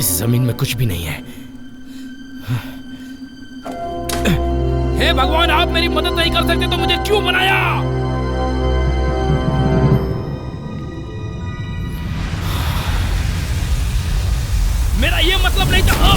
इस जमीन में कुछ भी नहीं है। हे भगवान, आप मेरी मदद नहीं कर सकते तो मुझे क्यों बनाया? मेरा ये मतलब नहीं था।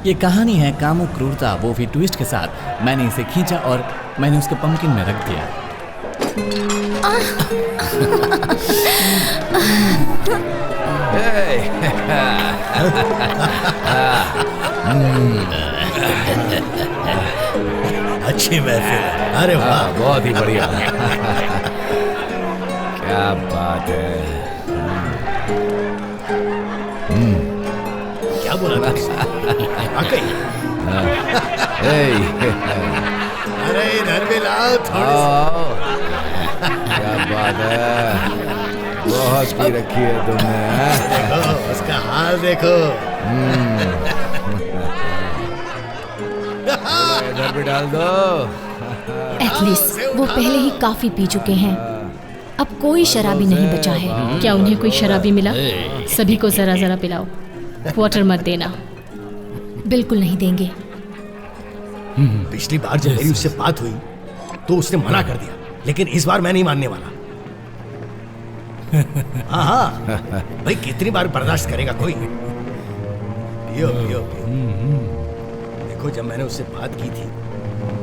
ये कहानी है कामो क्रूरता, वो भी ट्विस्ट के साथ। मैंने इसे खींचा और मैंने उसके पंपकिन में रख दिया। अच्छी महफिल। अरे वाह, बहुत ही बढ़िया। क्या बात है। क्या बोला था? अरे इधर भी लाओ थोड़ी। क्या बात है, बहुत पी रखी है तुमने। देखो उसका हाल देखो। इधर भी डाल दो। एटलीस्ट वो पहले ही काफी पी चुके हैं। अब कोई शराबी नहीं बचा है। क्या उन्हें कोई शराबी मिला? सभी को जरा जरा पिलाओ, क्वार्टर मत देना। बिल्कुल नहीं देंगे। पिछली बार जब मेरी उससे बात हुई तो उसने मना कर दिया, लेकिन इस बार मैं नहीं मानने वाला। हाँ भाई, कितनी बार बर्दाश्त करेगा कोई। पियो पियो पियो। देखो जब मैंने उससे बात की थी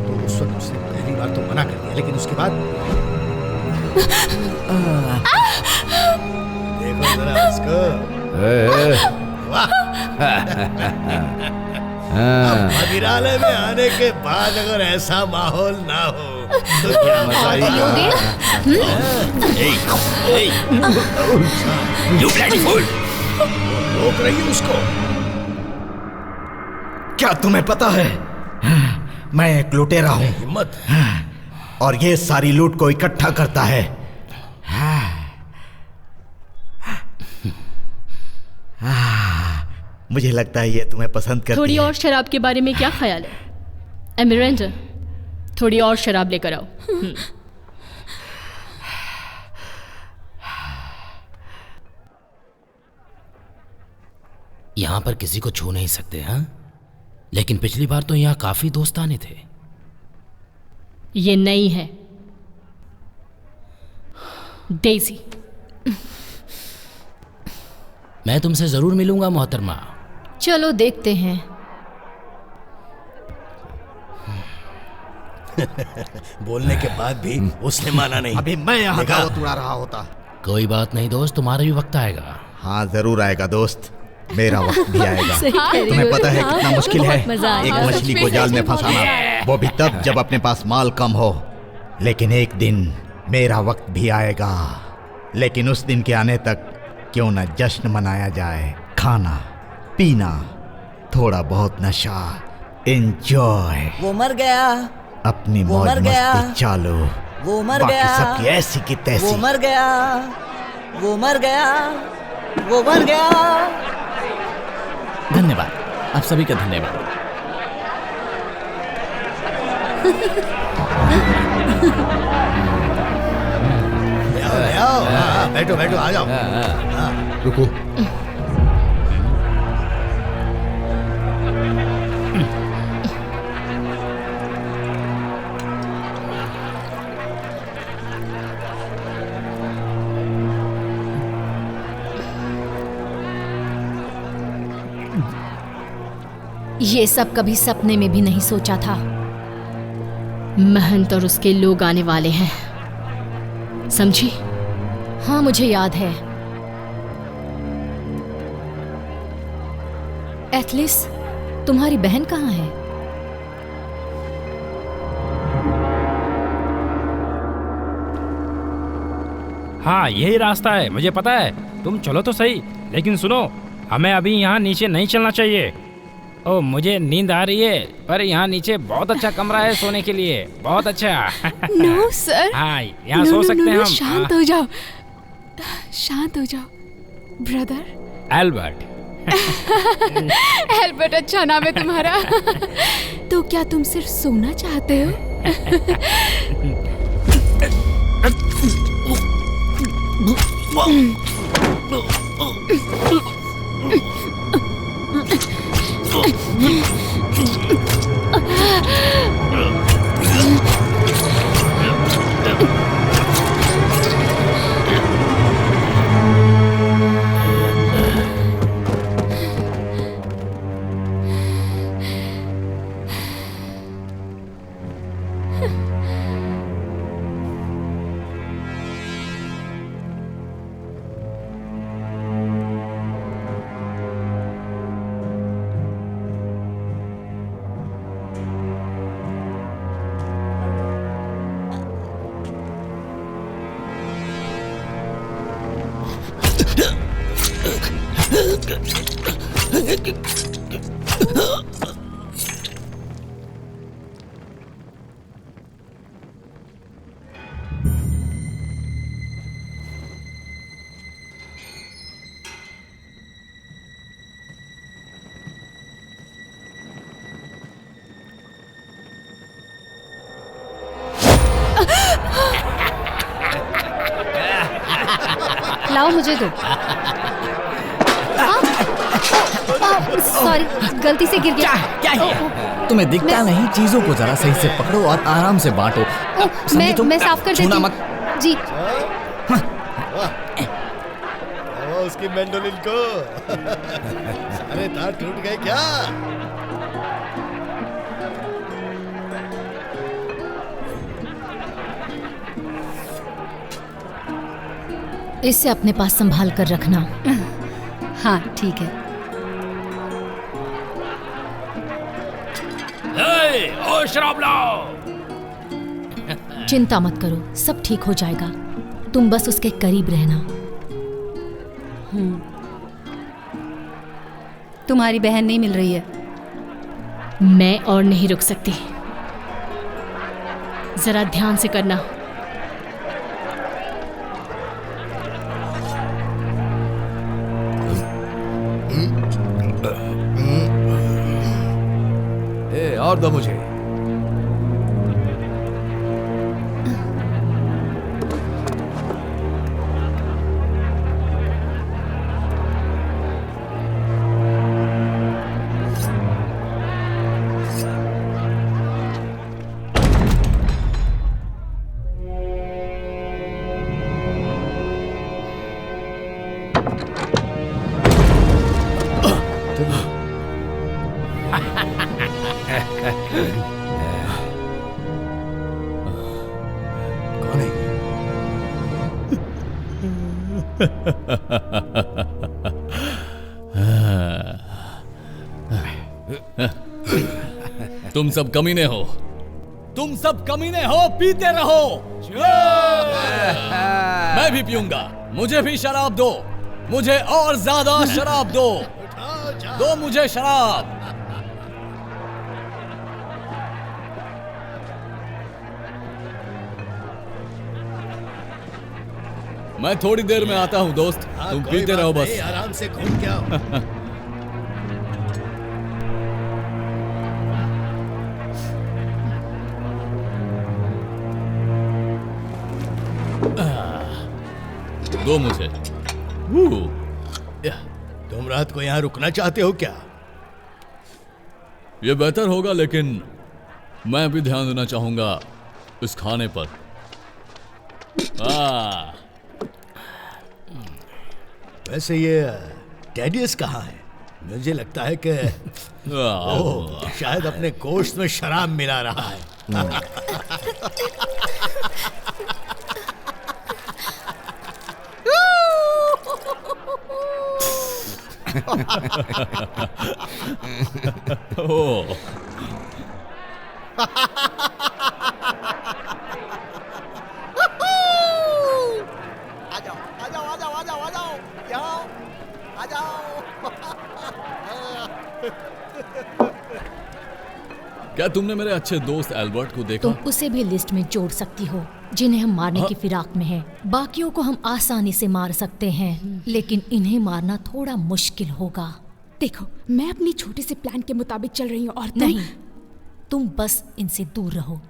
तो उस वक्त उसने पहली बार तो मना कर दिया, लेकिन उसके बाद देखो जरा उसको। वाह। मदिरालय में आने के बाद अगर ऐसा माहौल ना हो तो क्या मजा आएगा। रोक रही है उसको। क्या तुम्हें पता है, मैं एक लुटेरा हूं। हिम्मत। और ये सारी लूट को इकट्ठा करता है। मुझे लगता है ये तुम्हें पसंद करती है। थोड़ी और शराब के बारे में क्या ख्याल है? एमिरेंडर, थोड़ी और शराब लेकर आओ। यहाँ पर किसी को छू नहीं सकते, हाँ? लेकिन पिछली बार तो यहाँ काफी दोस्ताने थे। ये नहीं है डेज़ी। मैं तुमसे जरूर मिलूंगा मोहतरमा। चलो देखते हैं। बोलने के बाद भी उसने माना नहीं। अभी मैं यहाँ दावत उड़ा रहा होता। कोई बात नहीं दोस्त, तुम्हारा भी वक्त आएगा। हाँ जरूर आएगा दोस्त, मेरा वक्त भी आएगा। सही तुम्हें पता है कितना मुश्किल है एक आया। मछली को जाल में फंसाना, वो भी तब जब अपने पास माल कम हो। लेकिन एक दिन मेरा वक्त भी आएगा। लेकिन उस दिन के आने तक क्यों न जश्न मनाया जाए, खाना पीना, थोड़ा बहुत नशा, एंजॉय। वो मर गया। अपनी वो मौज मर गया। मस्ती चालू। वो मर बाकी गया। सबकी ऐसी की तैसी। वो मर गया। वो मर गया। वो मर गया। धन्यवाद, आप सभी का धन्यवाद। आओ, बैठो बैठो, आ जाओ। रुको। ये सब कभी सपने में भी नहीं सोचा था। महंत और उसके लोग आने वाले हैं, समझी? हाँ, मुझे याद है। एथलिस, तुम्हारी बहन कहाँ है? हाँ, यही रास्ता है, मुझे पता है। तुम चलो तो सही, लेकिन सुनो, हमें अभी यहाँ नीचे नहीं चलना चाहिए। ओ, मुझे नींद आ रही है, पर यहाँ नीचे बहुत अच्छा कमरा है सोने के लिए, बहुत अच्छा। No sir. हाँ, यहाँ सो सकते हैं हम। शांत हो जाओ, शांत हो जाओ ब्रदर। एल्बर्ट। एल्बर्ट अच्छा नाम है तुम्हारा। तो क्या तुम सिर्फ सोना चाहते हो? लाओ, मुझे दो। सॉरी, गलती से गिर गया। क्या है? तुम्हें दिखता नहीं? चीजों को जरा सही से पकड़ो और आराम से बांटो। मैं साफ कर देती छूना हूँ। मत। जी। उसकी मैंडोलिन को। सारे तार टूट गए क्या? इसे अपने पास संभाल कर रखना। हाँ ठीक है। ओ, शराब लाओ। चिंता मत करो, सब ठीक हो जाएगा। तुम बस उसके करीब रहना। तुम्हारी बहन नहीं मिल रही है। मैं और नहीं रुक सकती, जरा ध्यान से करना। और दो मुझे। कौन है? तुम सब कमीने हो, तुम सब कमीने हो। पीते रहो। मैं भी पीऊंगा, मुझे भी शराब दो, मुझे और ज्यादा शराब दो। दो मुझे शराब। मैं थोड़ी देर में आता हूँ दोस्त, तुम कोई पीते बात रहो बस। नहीं, आराम से घूम के आओ। दो मुझे। तुम रात को यहाँ रुकना चाहते हो क्या? ये बेहतर होगा, लेकिन मैं भी ध्यान देना चाहूंगा इस खाने पर। वैसे ये टेडियस कहाँ है? मुझे लगता है कि ओह, शायद अपने गोश्त में शराब मिला रहा है। ओह। क्या तुमने मेरे अच्छे दोस्त एल्बर्ट को देखा? तुम उसे भी लिस्ट में जोड़ सकती हो जिन्हें हम मारने की फिराक में हैं। बाकियों को हम आसानी से मार सकते हैं, लेकिन इन्हें मारना थोड़ा मुश्किल होगा। देखो, मैं अपनी छोटे से प्लान के मुताबिक चल रही हूँ और नहीं, तुम बस इनसे दूर रहो।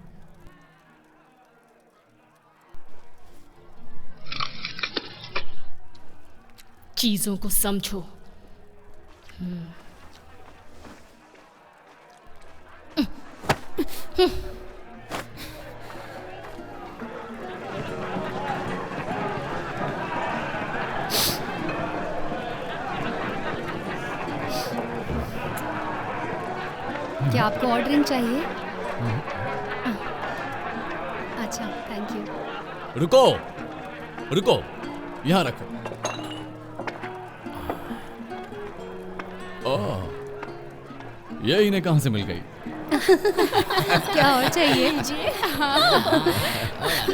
चीजों को समझो। क्या आपको और ड्रिंक चाहिए? अच्छा, थैंक यू। रुको रुको, यहाँ रखो। ओह, ये इन्हें कहाँ से मिल गई? क्या और चाहिए?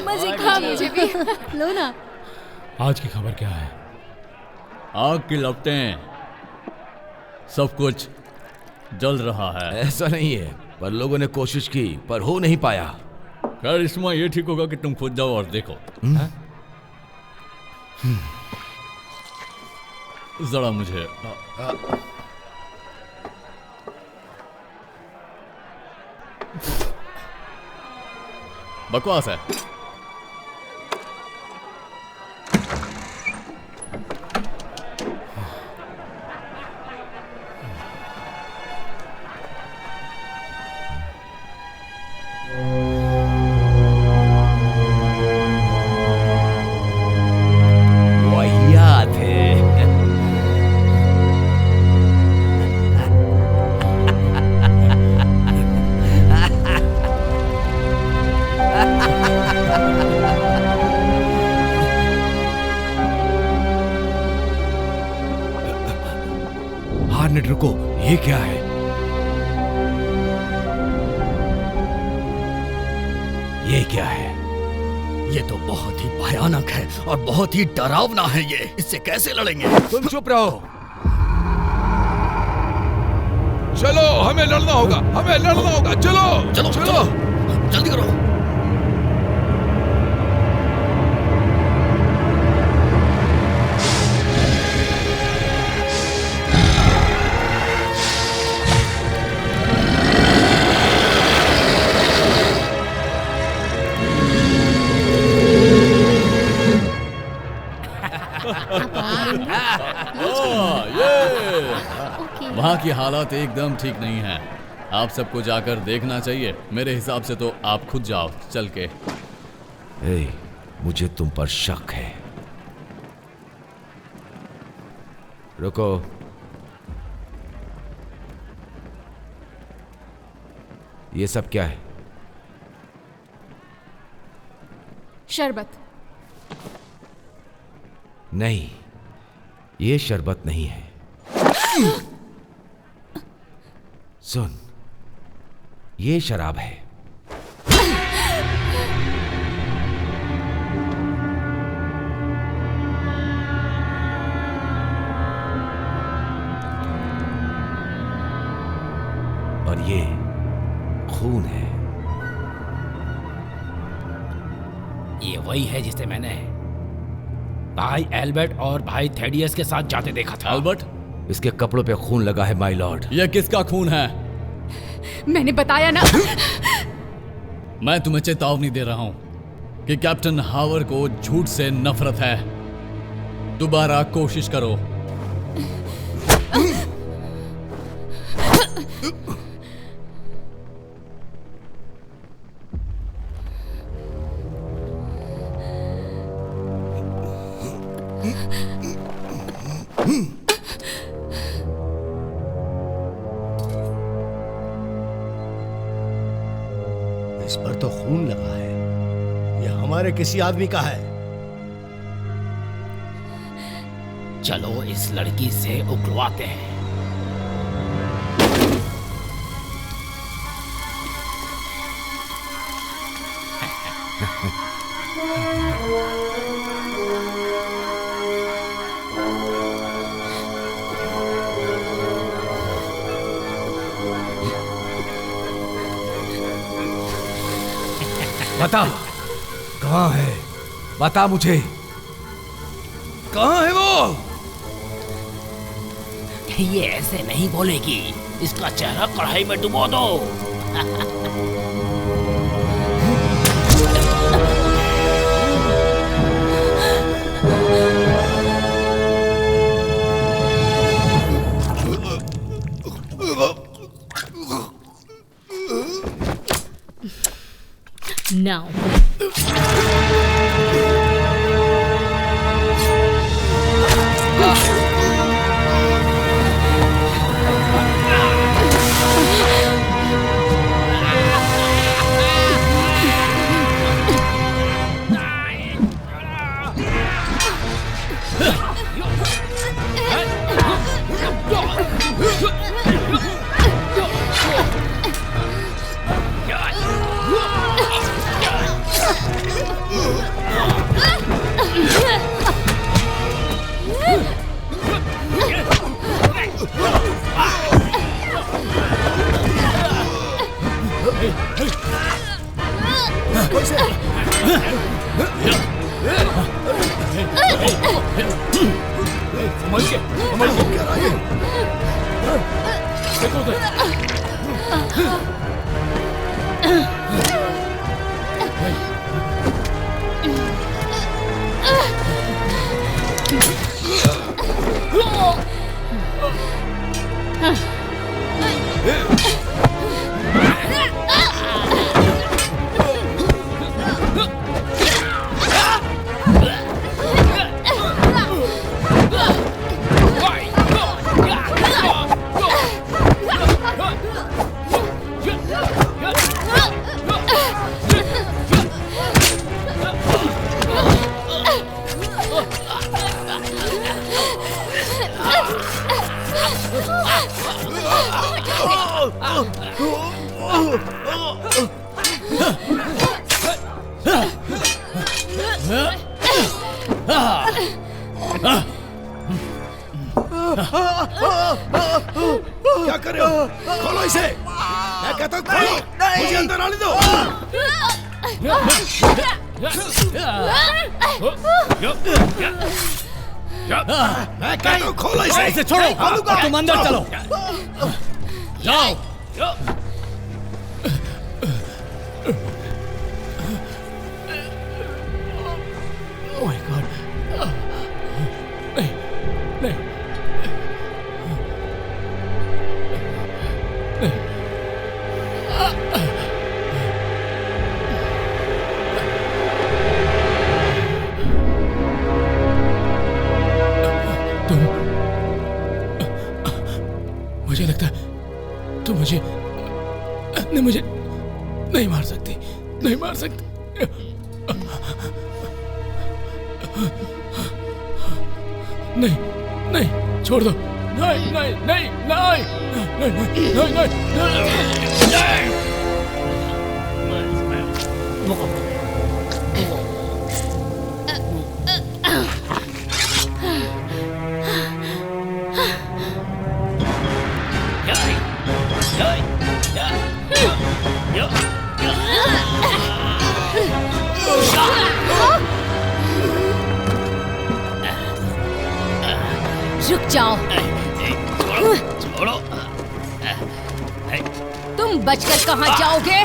मजे का मुझे भी लो ना। आज की खबर क्या है? आग की लपटें, सब कुछ जल रहा है। ऐसा नहीं है, पर लोगों ने कोशिश की पर हो नहीं पाया। खैर, इसमें ये ठीक होगा कि तुम खुद जाओ और देखो। जरा मुझे बकवास है। वाहियात है। हार्नेट, रुको, ये क्या है? ये क्या है? ये तो बहुत ही भयानक है और बहुत ही डरावना है। ये इससे कैसे लड़ेंगे? तुम चुप रहो। चलो, हमें लड़ना होगा, हमें लड़ना होगा। चलो चलो चलो, जल्दी करो। वहाँ की हालात एकदम ठीक नहीं है। आप सबको जाकर देखना चाहिए। मेरे हिसाब से तो आप खुद जाओ चल के। मुझे तुम पर शक है। रुको, ये सब क्या है? शरबत। नहीं, ये शरबत नहीं है। सुन, ये शराब है। और ये खून है। ये वही है जिसे मैंने भाई एल्बर्ट और भाई थेडियस के साथ जाते देखा था। एल्बर्ट, इसके कपड़ों पे खून लगा है माय लॉर्ड। ये किसका खून है? मैंने बताया ना। मैं तुम्हें चेतावनी दे रहा हूं कि कैप्टन हावर को झूठ से नफरत है। दोबारा कोशिश करो। इस पर तो खून लगा है। यह हमारे किसी आदमी का है। चलो इस लड़की से उकलवाते हैं। बता, कहाँ है? बता मुझे, कहाँ है वो? ये ऐसे नहीं बोलेगी। इसका चेहरा कढ़ाई में डुबो दो। Now. क्या कर रहे हो? खोलो इसे। मैं कहता हूँ खोलो। मुझे अंदर आने दो। मैं कहता हूँ खोलो इसे। इसे छोड़ो। तुम अंदर चलो। जाओ। Oh my God. नहीं, नहीं, तुम, मुझे लगता है तुम मुझे नहीं मार सकती, नहीं मार सकती। नहीं, नहीं, छोड़ दो। नहीं, नहीं, नहीं, नहीं, नहीं, नहीं, नहीं, नहीं। जाओ। छोड़ो। तुम बचकर कहाँ जाओगे?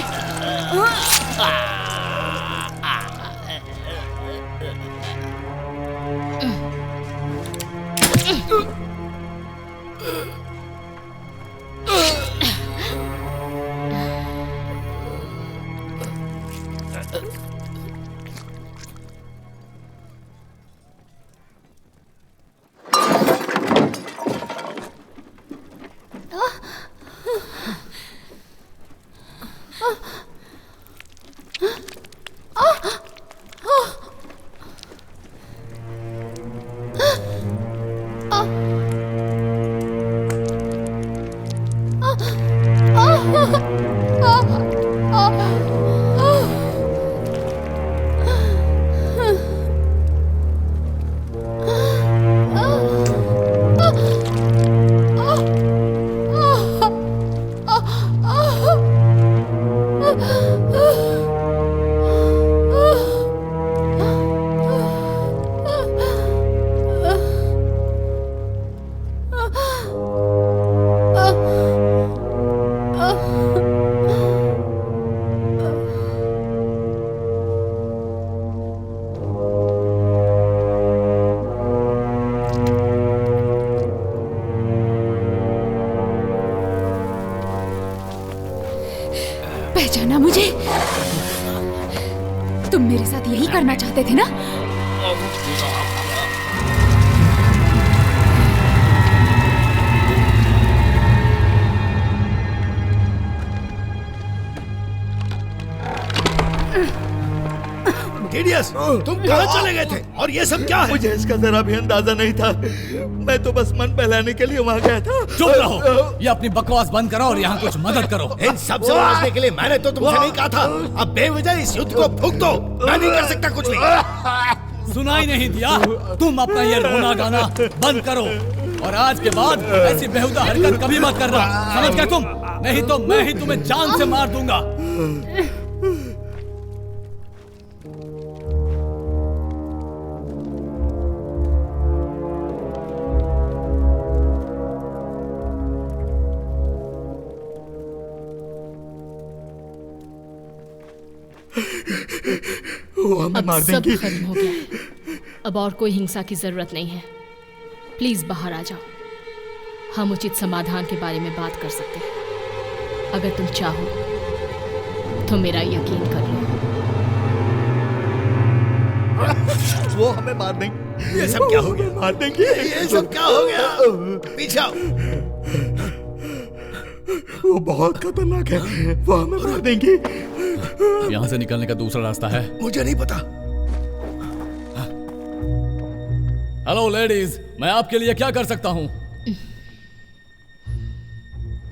पहचाना मुझे? तुम मेरे साथ यही करना चाहते थे ना? टीडियस, तुम कहाँ चले गए थे? और ये सब क्या है? मुझे इसका जरा भी अंदाजा नहीं था। मैं तो बस मन बहलाने के लिए वहाँ गया था। चुप रहो। ये अपनी बकवास बंद करो और यहाँ कुछ मदद करो। इन सब से बचने के लिए मैंने तो तुमसे नहीं कहा था। अब बेवजह इस युद्ध को फूंक दो। मैं नहीं कर सकता कुछ भी। सुनाई नहीं दिया? तुम अपना ये रोना गाना बंद करो और आज के बाद ऐसी बेहुदा हरकत कभी मत करना। समझ गए तुम? नहीं तो मैं ही तुम्हें जान से मार दूंगा। अब सब खत्म हो गया है। अब और कोई हिंसा की जरूरत नहीं है। प्लीज बाहर आ जाओ। हम उचित समाधान के बारे में बात कर सकते हैं। अगर तुम चाहो तो मेरा यकीन कर लो। वो हमें मार देंगे। ये सब क्या हो गया? मार देंगे। ये सब क्या हो गया? पीछे आओ। वो बहुत खतरनाक है। वो हमें मार देंगे। यहाँ से निकलने का दूसरा रास्ता है? मुझे नहीं पता। हेलो लेडीज, मैं आपके लिए क्या कर सकता हूँ?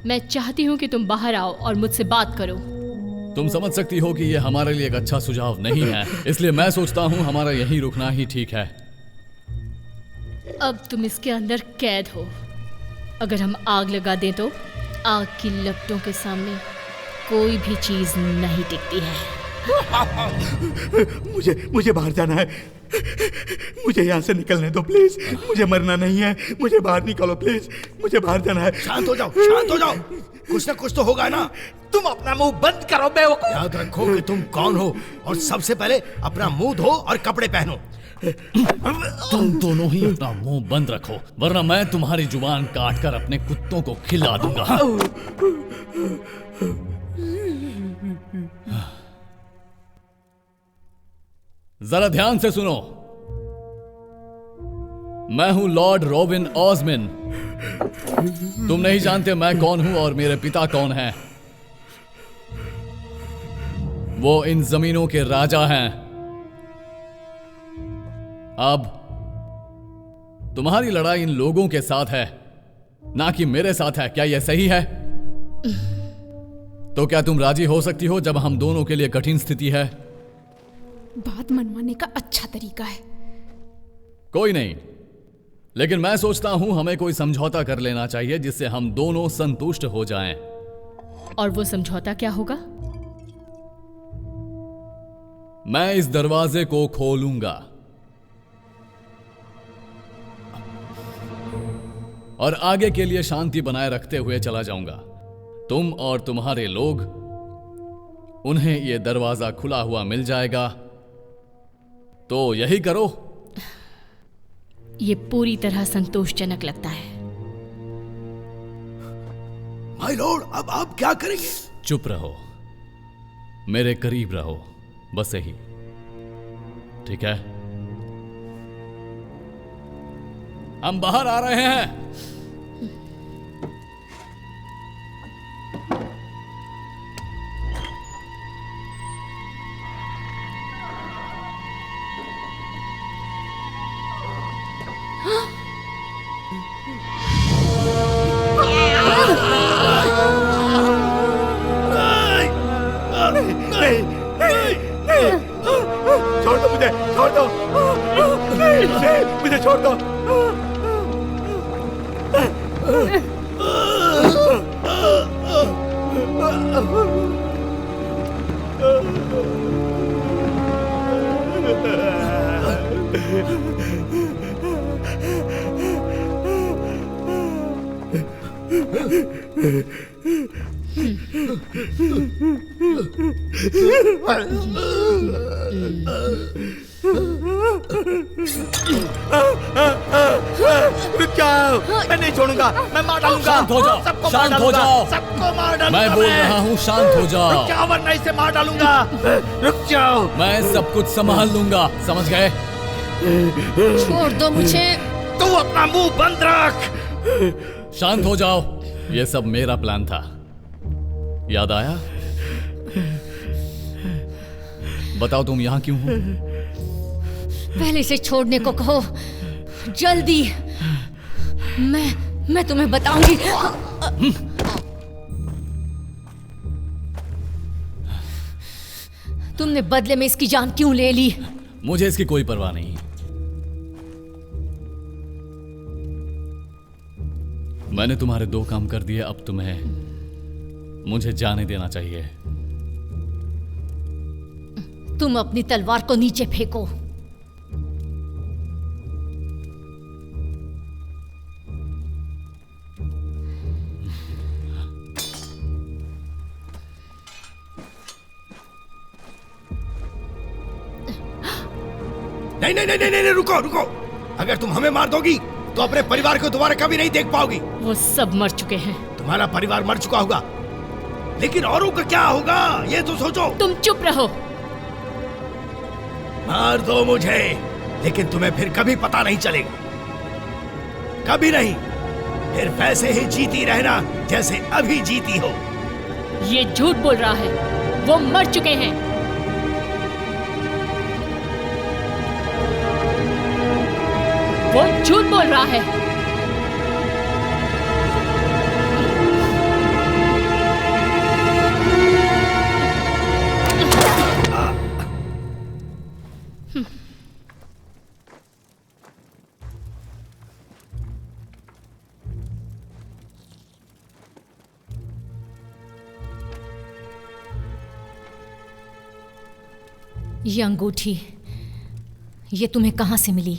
मैं चाहती हूँ कि तुम बाहर आओ और मुझसे बात करो। तुम समझ सकती हो कि ये हमारे लिए एक अच्छा सुझाव नहीं है, इसलिए मैं सोचता हूँ हमारा यहीं रुकना ही ठीक है। अब तुम इसके अंदर कैद हो। अगर हम आग लगा दें तो आग की लपटों के सामने कोई भी चीज नहीं टिकती है। मुझे बाहर जाना है। मुझे यहाँ से निकलने दो प्लीज। मुझे मरना नहीं है। मुझे बाहर निकालो प्लीज। मुझे बाहर जाना है। शांत हो जाओ, शांत हो जाओ। कुछ ना कुछ तो होगा ना। तुम अपना मुंह बंद करो बेवकूफ। याद रखो कि तुम कौन हो और सबसे पहले अपना मुंह धो और कपड़े पहनो। तुम दोनों ही अपना मुंह बंद रखो, वरना मैं तुम्हारी जुबान काट कर अपने कुत्तों को खिला दूंगा। जरा ध्यान से सुनो। मैं हूं लॉर्ड रॉबिन ऑस्मिन। तुम नहीं जानते मैं कौन हूं और मेरे पिता कौन हैं। वो इन जमीनों के राजा हैं। अब तुम्हारी लड़ाई इन लोगों के साथ है, ना कि मेरे साथ है। क्या यह सही है? तो क्या तुम राजी हो सकती हो जब हम दोनों के लिए कठिन स्थिति है? बात मनवाने का अच्छा तरीका है। कोई नहीं, लेकिन मैं सोचता हूं हमें कोई समझौता कर लेना चाहिए जिससे हम दोनों संतुष्ट हो जाएं। और वो समझौता क्या होगा? मैं इस दरवाजे को खोलूंगा। और आगे के लिए शांति बनाए रखते हुए चला जाऊंगा। तुम और तुम्हारे लोग, उन्हें यह दरवाजा खुला हुआ मिल जाएगा, तो यही करो। ये पूरी तरह संतोषजनक लगता है। माय लॉर्ड, अब आप क्या करेंगे? चुप रहो, मेरे करीब रहो, बस यही। ठीक है, हम बाहर आ रहे हैं। छोड़ दो मुझे, छोड़ दो मुझे, छोड़ दो। रुक जाओ, मैं नहीं छोड़ूंगा, मैं मार डालूंगा। शांत हो जाओ, सबको शांत मार हो डालूंगा, जाओ। सबको मार डालूंगा। मैं बोल रहा हूँ, शांत हो जाओ। रुक जाओ वरना इसे मार डालूंगा। रुक जाओ, मैं सब कुछ संभाल लूंगा, समझ गए? छोड़ दो मुझे। तू अपना मुंह बंद रख। शांत हो जाओ, ये सब मेरा प्लान था, याद आया? बताओ तुम यहाँ क्यों हो? पहले इसे छोड़ने को कहो, जल्दी। मैं तुम्हें बताऊंगी। तुमने बदले में इसकी जान क्यों ले ली? मुझे इसकी कोई परवाह नहीं। मैंने तुम्हारे 2 काम कर दिए, अब तुम्हें मुझे जाने देना चाहिए। तुम अपनी तलवार को नीचे फेंको। नहीं नहीं नहीं नहीं नहीं, रुको रुको। अगर तुम हमें मार दोगी तो अपने परिवार को दोबारा कभी नहीं देख पाओगी। वो सब मर चुके हैं। तुम्हारा परिवार मर चुका होगा, लेकिन औरों का क्या होगा ये तो सोचो। तुम चुप रहो। मार दो मुझे, लेकिन तुम्हें फिर कभी पता नहीं चलेगा, कभी नहीं। फिर वैसे ही जीती रहना जैसे अभी जीती हो। ये झूठ बोल रहा है, वो मर चुके हैं। वो झूठ बोल रहा है। ये अंगूठी, ये तुम्हें कहां से मिली?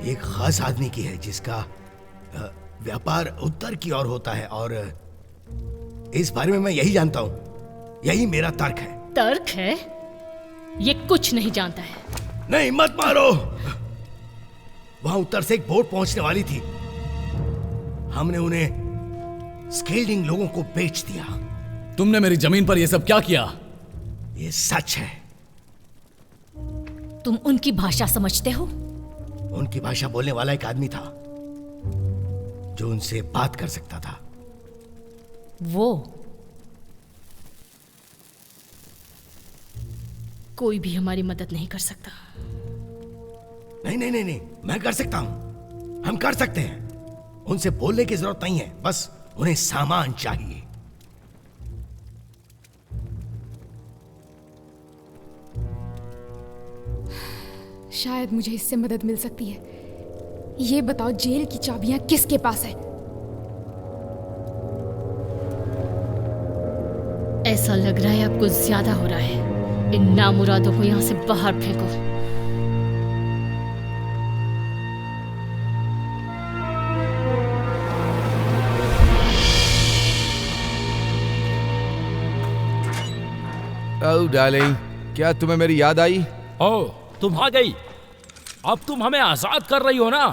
एक खास आदमी की है जिसका व्यापार उत्तर की ओर होता है, और इस बारे में मैं यही जानता हूं। यही मेरा तर्क है। तर्क है? ये कुछ नहीं जानता है। नहीं, मत मारो। वहां उत्तर से एक बोट पहुंचने वाली थी, हमने उन्हें स्केल्डिंग लोगों को बेच दिया। तुमने मेरी जमीन पर यह सब क्या किया? ये सच है। तुम उनकी भाषा समझते हो? उनकी भाषा बोलने वाला एक आदमी था जो उनसे बात कर सकता था। वो कोई भी हमारी मदद नहीं कर सकता। नहीं नहीं नहीं नहीं, मैं कर सकता हूं। हम कर सकते हैं। उनसे बोलने की जरूरत नहीं है, बस उन्हें सामान चाहिए। शायद मुझे इससे मदद मिल सकती है। ये बताओ, जेल की चाबियां किसके पास है? ऐसा लग रहा है आपको ज्यादा हो रहा है। इन नामुरादों को यहाँ से बाहर फेंको। ओह डार्लिंग, क्या तुम्हें मेरी याद आई? ओह, तुम आ गई। अब तुम हमें आजाद कर रही हो ना?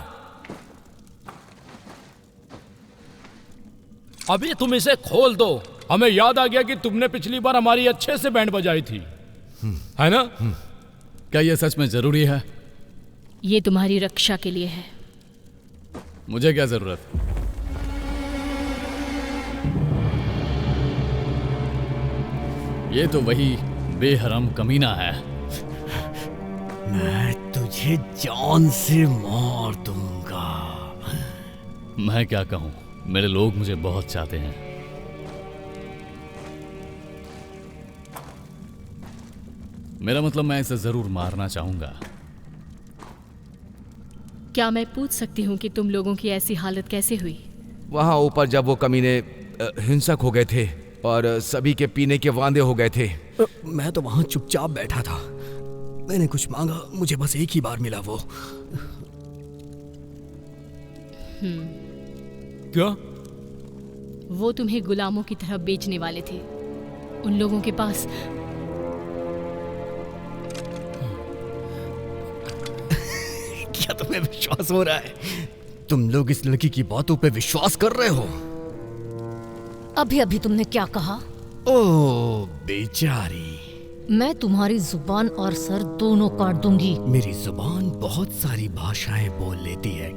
अभी तुम इसे खोल दो। हमें याद आ गया कि तुमने पिछली बार हमारी अच्छे से बैंड बजाई थी, है ना? क्या यह सच में जरूरी है? ये तुम्हारी रक्षा के लिए है। मुझे क्या जरूरत? ये तो वही बेहरम कमीना है। मैं तुझे जान से मार दूंगा। मैं क्या कहूं, मेरे लोग मुझे बहुत चाहते हैं। मेरा मतलब मैं इसे जरूर मारना चाहूंगा। क्या मैं पूछ सकती हूँ कि तुम लोगों की ऐसी हालत कैसे हुई? वहां ऊपर जब वो कमीने हिंसक हो गए थे और सभी के पीने के वांदे हो गए थे। मैं तो वहां चुपचाप बैठा था। मैंने कुछ मांगा, मुझे बस एक ही बार मिला वो। क्या? वो तुम्हें गुलामों की तरह बेचने वाले थे। उन लोगों के पास क्या तुम्हें विश्वास हो रहा है? तुम लोग इस लड़की की बातों पे विश्वास कर रहे हो? अभी अभी तुमने क्या कहा? ओह बेचारी, मैं तुम्हारी जुबान और सर दोनों काट दूंगी। मेरी जुबान बहुत सारी भाषाएं बोल लेती है।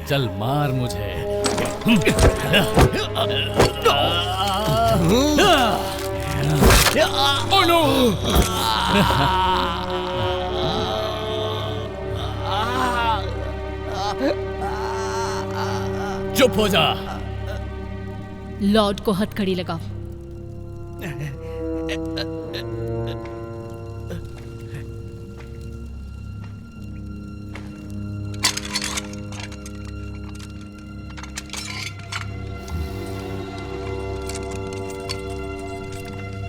चल मार मुझे। Oh no! चुप हो जा। लॉर्ड को हथकड़ी लगाओ।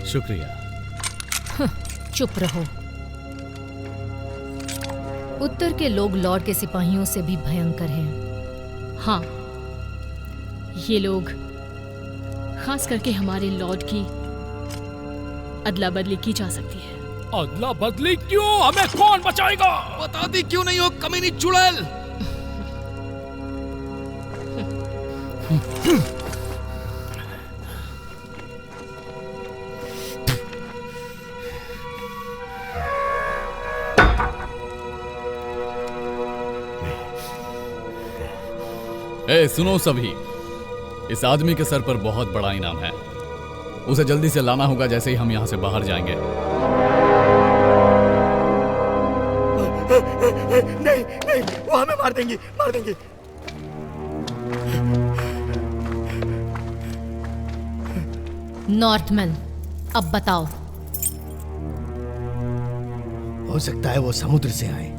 शुक्रिया। चुप रहो। उत्तर के लोग लॉर्ड के सिपाहियों से भी भयंकर हैं। हाँ, ये लोग खास करके हमारे लॉर्ड की अदला बदली की जा सकती है। अदला बदली क्यों? हमें कौन बचाएगा? बता दी क्यों नहीं हो कमीनी चुड़ैल? ए सुनो सभी, इस आदमी के सर पर बहुत बड़ा इनाम है। उसे जल्दी से लाना होगा जैसे ही हम यहां से बाहर जाएंगे। नहीं नहीं, वो हमें मार देंगे, मार देंगे। नॉर्थमैन, अब बताओ। हो सकता है वो समुद्र से आए।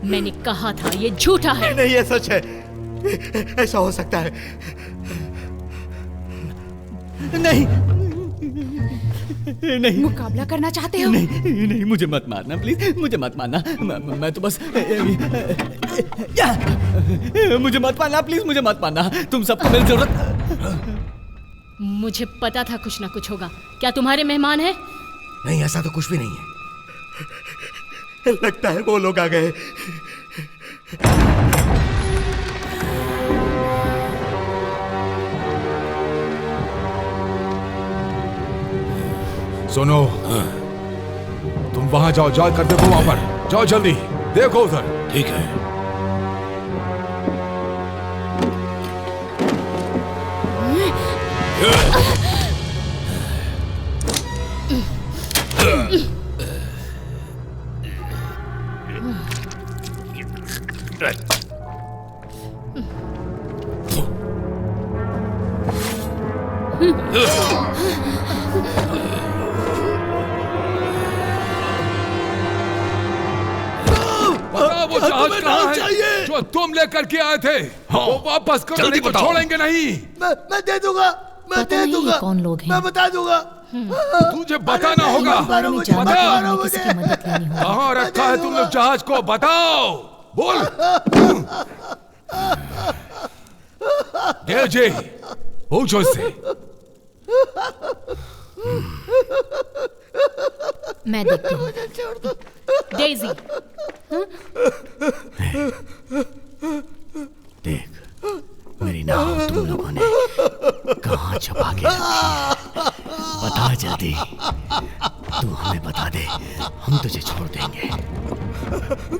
मैंने कहा था ये झूठा है। नहीं, ये सच है। ऐसा हो सकता है। नहीं नहीं, मुकाबला करना चाहते हो? नहीं नहीं, मुझे मत मारना प्लीज, मुझे मत मारना। मैं तो बस मुझे मत मारना प्लीज, मुझे मत मारना। तुम सबको मेरी जरूरत। मुझे पता था कुछ ना कुछ होगा। क्या तुम्हारे मेहमान हैं? नहीं, ऐसा तो कुछ भी नहीं है। लगता है वो लोग आ गए। सुनो, तुम वहां जाओ, जाल कर देखो वहां पर। जाओ जल्दी, देखो उधर। ठीक है। बताओ वो जहाज कहाँ है चाहिए? जो तुम लेकर के आए थे? वो वापस करो, जल्दी नहीं तो बताओ। छोड़ेंगे नहीं। मैं दे दूंगा, मैं दे दूंगा। कौन लोग हैं? मैं बता दूंगा। तुझे बताना होगा। बताओ कहाँ रखा है तुम लोग जहाज को, बताओ। बोल। देव जी पूछो इससे। मैं देखती हूँ। डेज़ी, देख, मेरी नाव तुम लोगों ने कहाँ छुपा के रखी है? बता जल्दी। तू हमें बता दे, हम तुझे छोड़ देंगे।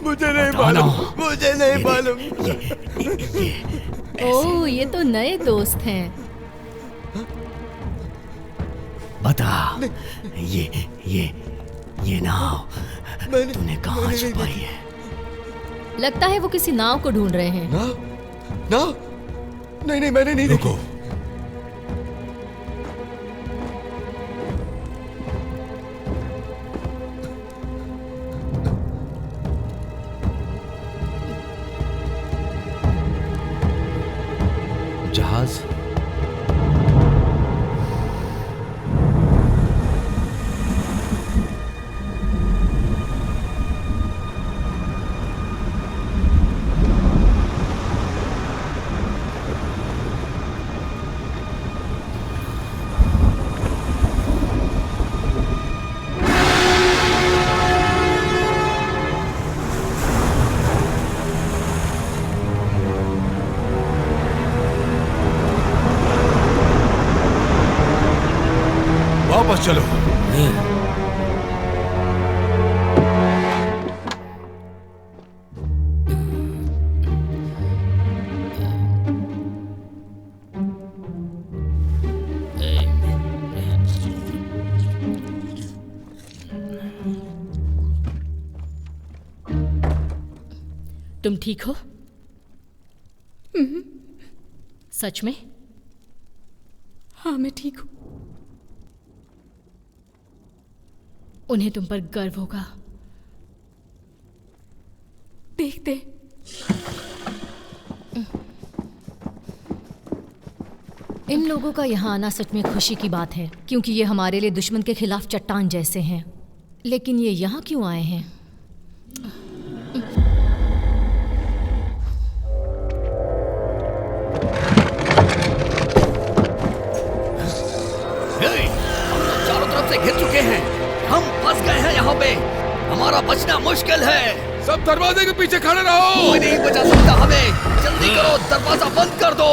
मुझे नहीं मालूम, मुझे नहीं मालूम। ओह, ये तो नए दोस्त हैं। बता, ये नाव तूने कहाँ छुपाई है? लगता है वो किसी नाव को ढूंढ रहे हैं। नाव? नहीं, मैंने नहीं देखी। जहाज? वापस चलो। तुम ठीक हो? सच में? हाँ, मैं ठीक हूँ। उन्हें तुम पर गर्व होगा। देखते। इन लोगों का यहाँ आना सच में खुशी की बात है, क्योंकि ये हमारे लिए दुश्मन के खिलाफ चट्टान जैसे हैं। लेकिन ये यहाँ क्यों आए हैं? चारों तरफ से घिर चुके हैं, हम फंस गए हैं यहाँ पे, हमारा बचना मुश्किल है। सब दरवाजे के पीछे खड़े रहो। कोई नहीं बचा सकता हमें, जल्दी करो, दरवाजा बंद कर दो।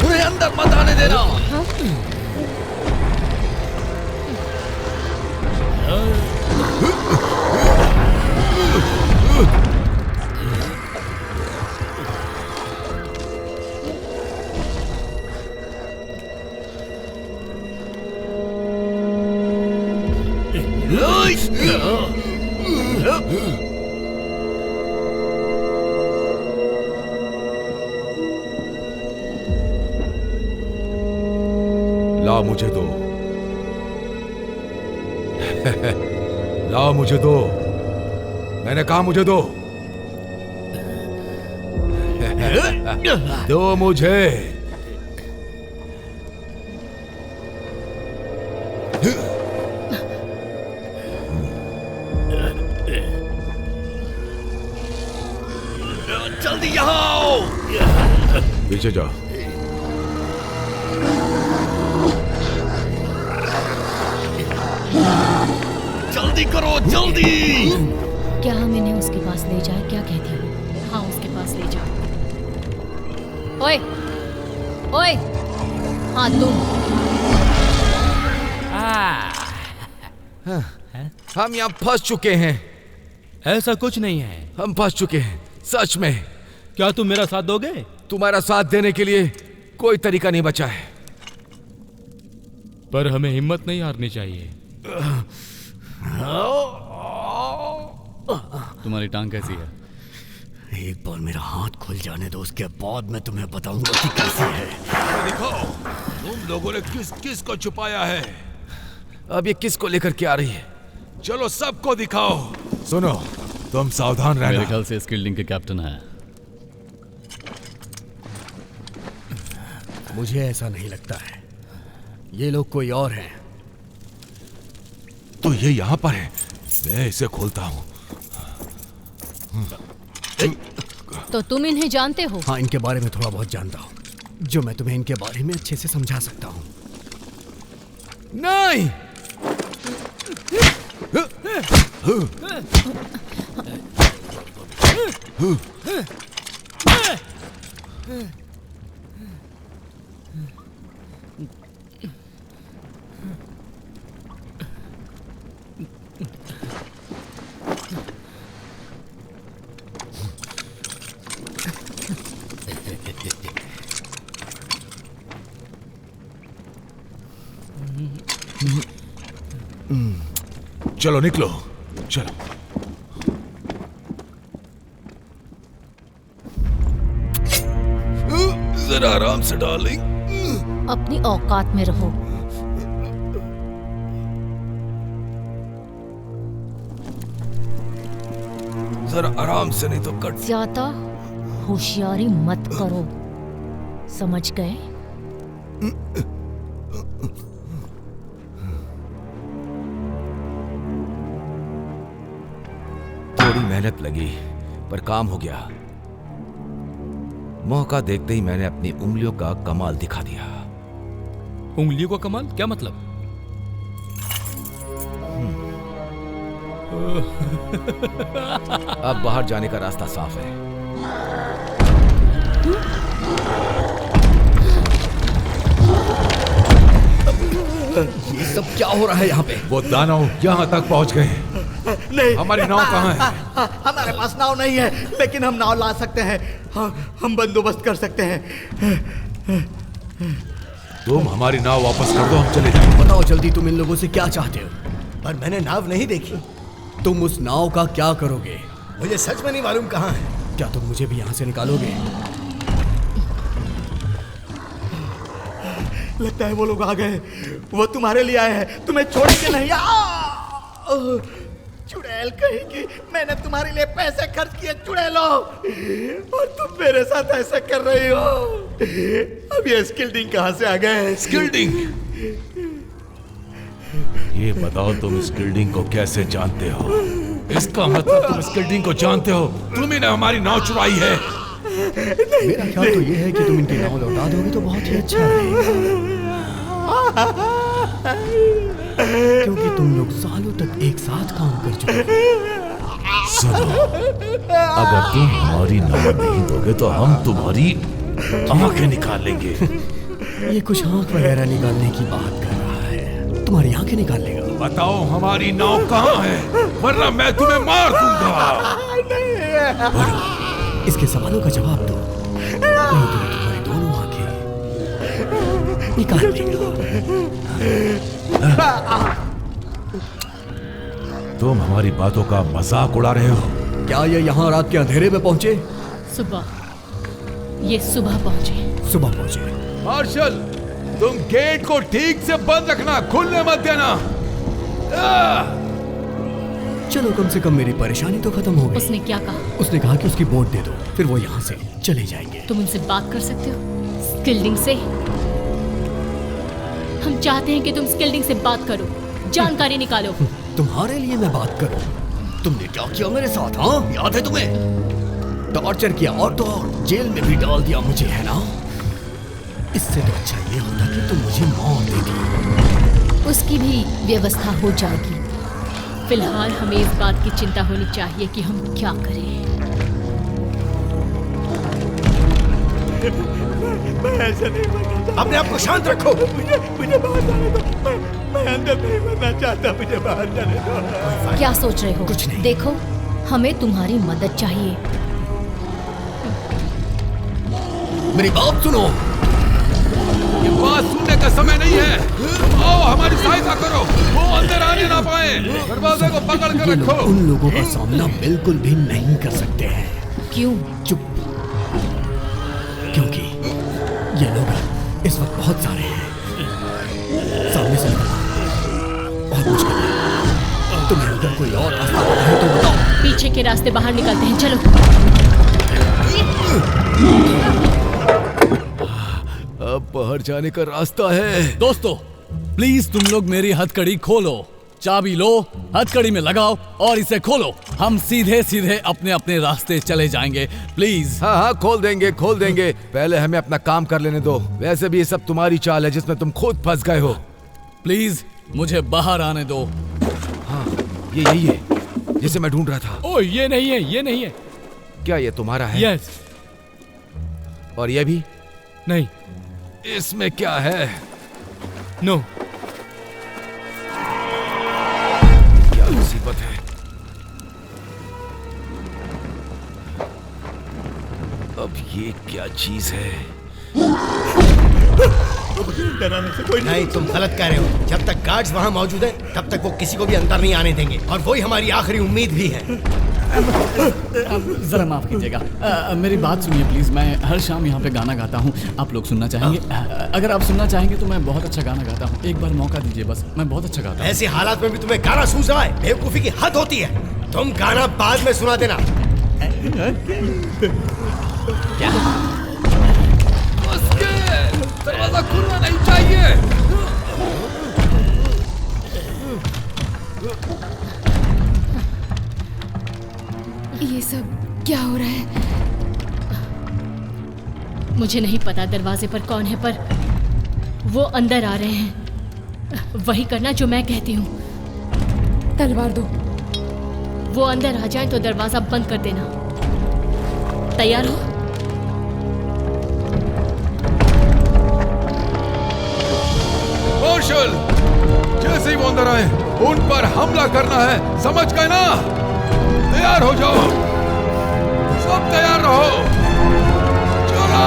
उन्हें अंदर मत आने देना। ला मुझे दो। लाओ मुझे दो, मैंने कहा मुझे दो। दो मुझे। जल्दी यहाँ आओ। पीछे जाओ। जल्दी करो, जल्दी। क्या हम इन्हें उसके पास ले जाए? क्या कहती हो? हाँ, उसके पास ले जाओ। ओए, ओए, हाँ तुम। हम यहाँ फंस चुके हैं। ऐसा कुछ नहीं है। हम फंस चुके हैं, सच में। क्या तुम मेरा साथ दोगे? तुम्हारा साथ देने के लिए कोई तरीका नहीं बचा है। पर हमें हिम्मत नहीं हारनी चाहिए। तुम्हारी टांग कैसी है? एक बार मेरा हाथ खुल जाने दो, उसके बाद मैं तुम्हें बताऊंगा कि कैसी है। दिखाओ, तुम लोगों ने किस किस को छुपाया है। अब ये किस को लेकर के आ रही है? चलो सबको दिखाओ। सुनो, तुम सावधान मेरे रहना। ख्याल से स्किल्डिंग के कैप्टन है। मुझे ऐसा नहीं लगता है, ये लोग कोई और हैं। तो ये यहाँ पर है, मैं इसे खोलता हूँ। तो तुम इन्हें जानते हो? हाँ, इनके बारे में थोड़ा बहुत जानता हूँ, जो मैं तुम्हें इनके बारे में अच्छे से समझा सकता हूँ। नहीं। चलो निकलो, चलो। जरा आराम से डार्लिंग। अपनी औकात में रहो। जरा आराम से, नहीं तो कट। ज्यादा होशियारी मत करो, समझ गए? थोड़ी मेहनत लगी पर काम हो गया। मौका देखते ही मैंने अपनी उंगलियों का कमाल दिखा दिया। उंगलियों का कमाल क्या मतलब? अब बाहर जाने का रास्ता साफ है। ये सब क्या हो रहा है यहाँ पे? वो दानव यहाँ तक पहुँच गए। नहीं, हमारी नाव कहाँ है? हमारे पास नाव नहीं है, लेकिन हम नाव ला सकते हैं। हम बंदोबस्त कर सकते हैं। तुम हमारी नाव वापस कर दो, हम चले जाएंगे। बताओ जल्दी, तुम इन लोगों से क्या चाहते हो? पर मैंने नाव नहीं देखी। तुम उस नाव का क्या करोगे? मुझे सच में नहीं मालूम कहाँ है। क्या तुम मुझे भी यहाँ से निकालोगे? लगता है वो लोग आ गए। वो तुम्हारे लिए आए हैं, तुम्हें छोड़ेंगे नहीं। चुड़ैल कहेगी, मैंने तुम्हारे लिए पैसे खर्च किए चुड़ैलो, और तुम मेरे साथ ऐसा कर रही हो। अब ये स्किल्डिंग कहाँ से आ गए? स्किल्डिंग? ये बताओ, तुम स्किल्डिंग को कैसे जानते हो? इसका मतलब तुम स्किल्डिंग को जानते हो? तुम ही ने हमारी नाव चुराई है। मेरा ख्याल तो ये है कि तुम इनकी नाव लौटा दोगे तो बहुत ही अच्छा रहेगा, क्योंकि तुम लोग सालों तक एक साथ काम कर चुके हो। सुनो, अगर तुम हमारी नाव नहीं दोगे तो हम तुम्हारी आंखें निकाल लेंगे। ये कुछ आंख वगैरह निकालने की बात कर रहा है, तुम्हारी आंखें निकाल लेगा। बताओ हमारी नाव कहाँ है, वरना मैं तुम्हें मार दूंगा। इसके सवालों का जवाब दो, नहीं तो तुम्हारी दोनों आंखें निकाल लेगा। तुम हमारी बातों का मजाक उड़ा रहे हो। क्या ये यहाँ रात के अंधेरे में पहुंचे? सुबह, ये सुबह पहुंचे। सुबह पहुंचे। मार्शल, तुम गेट को ठीक से बंद रखना, खुलने मत देना। चलो, कम से कम मेरी परेशानी तो खत्म हो गई। उसने क्या कहा? उसने कहा कि उसकी बोट दे दो, फिर वो यहाँ से चले जाएंगे। तुम उनसे बात कर सकते हो स्किल्डिंग से? हम चाहते हैं कि तुम स्किल्डिंग से बात करो, जानकारी निकालो। तुम्हारे लिए मैं बात करूं? तुमने क्या किया मेरे साथ? हाँ, याद है तुम्हें? टॉर्चर किया, और तो और जेल में भी डाल दिया मुझे, है ना? इससे तो अच्छा ये होता कि तुम मुझे मौत देती। उसकी भी व्यवस्था हो जाएगी। फिलहाल हमें इस बात की चिंता होनी चाहिए कि हम क्या करें। मैं ऐसा नहीं बनना चाहता। अपने आप को शांत रखो। मुझे बाहर जाने दो। मैं अंदर नहीं बनना चाहता, मुझे बाहर जाने दो। क्या सोच रहे हो? कुछ नहीं। देखो, हमें तुम्हारी मदद चाहिए। मेरी बात सुनो। ये बात सुनने का समय नहीं है। तुम आओ, हमारी सहायता करो, वो अंदर आने ना पाए। दरवाजे को पकड़ कर ये रखो। लोग उन लोगों का सामना बिल्कुल भी नहीं कर सकते हैं। क्यों? चुप, क्योंकि ये लोग इस वक्त बहुत सारे हैं। सामने से निकलना बहुत मुश्किल है। तुम्हें अगर कोई और रास्ता पता है तो बताओ। पीछे के रास्ते बाहर निकलते हैं, चलो। अब बाहर जाने का रास्ता है। दोस्तों प्लीज तुम लोग मेरी हथकड़ी खोलो, चाबी लो, हथकड़ी में लगाओ और इसे खोलो। हम सीधे सीधे अपने अपने रास्ते चले जाएंगे, प्लीज। हाँ हाँ खोल देंगे खोल देंगे, पहले हमें अपना काम कर लेने दो। वैसे भी ये सब तुम्हारी चाल है जिसमें तुम खुद फंस गए हो। प्लीज मुझे बाहर आने दो। हाँ ये यही है जिसे मैं ढूंढ रहा था। ओ ये नहीं है, ये नहीं है। क्या ये तुम्हारा है? यस। और ये भी नहीं। इसमें क्या है? नो। क्या मुसीबत है? अब ये क्या चीज है? डराने से कोई नहीं, तुम गलत कह रहे हो। जब तक गार्ड्स वहाँ मौजूद हैं, तब तक वो किसी को भी अंदर नहीं आने देंगे और वही हमारी आखिरी उम्मीद भी है। जरा माफ कीजिएगा, मेरी बात सुनिए प्लीज। मैं हर शाम यहाँ पे गाना गाता हूँ, आप लोग सुनना चाहेंगे? अगर आप सुनना चाहेंगे तो मैं बहुत अच्छा गाना गाता हूँ, एक बार मौका दीजिए बस। मैं बहुत अच्छा गाता हूँ। ऐसे हालात में भी तुम्हें गाना सूझ रहा है? बेवकूफी की हद होती है। तुम गाना बाद में सुना देना। क्या? दरवाजा खुलना नहीं चाहिए। ये सब क्या हो रहा है? मुझे नहीं पता दरवाजे पर कौन है, पर वो अंदर आ रहे हैं। वही करना जो मैं कहती हूँ। तलवार दो। वो अंदर आ जाए तो दरवाजा बंद कर देना। तैयार हो? मार्शल, जैसे ही वो अंदर आए उन पर हमला करना है, समझ गए ना? तैयार हो जाओ, सब तैयार रहो। चलो।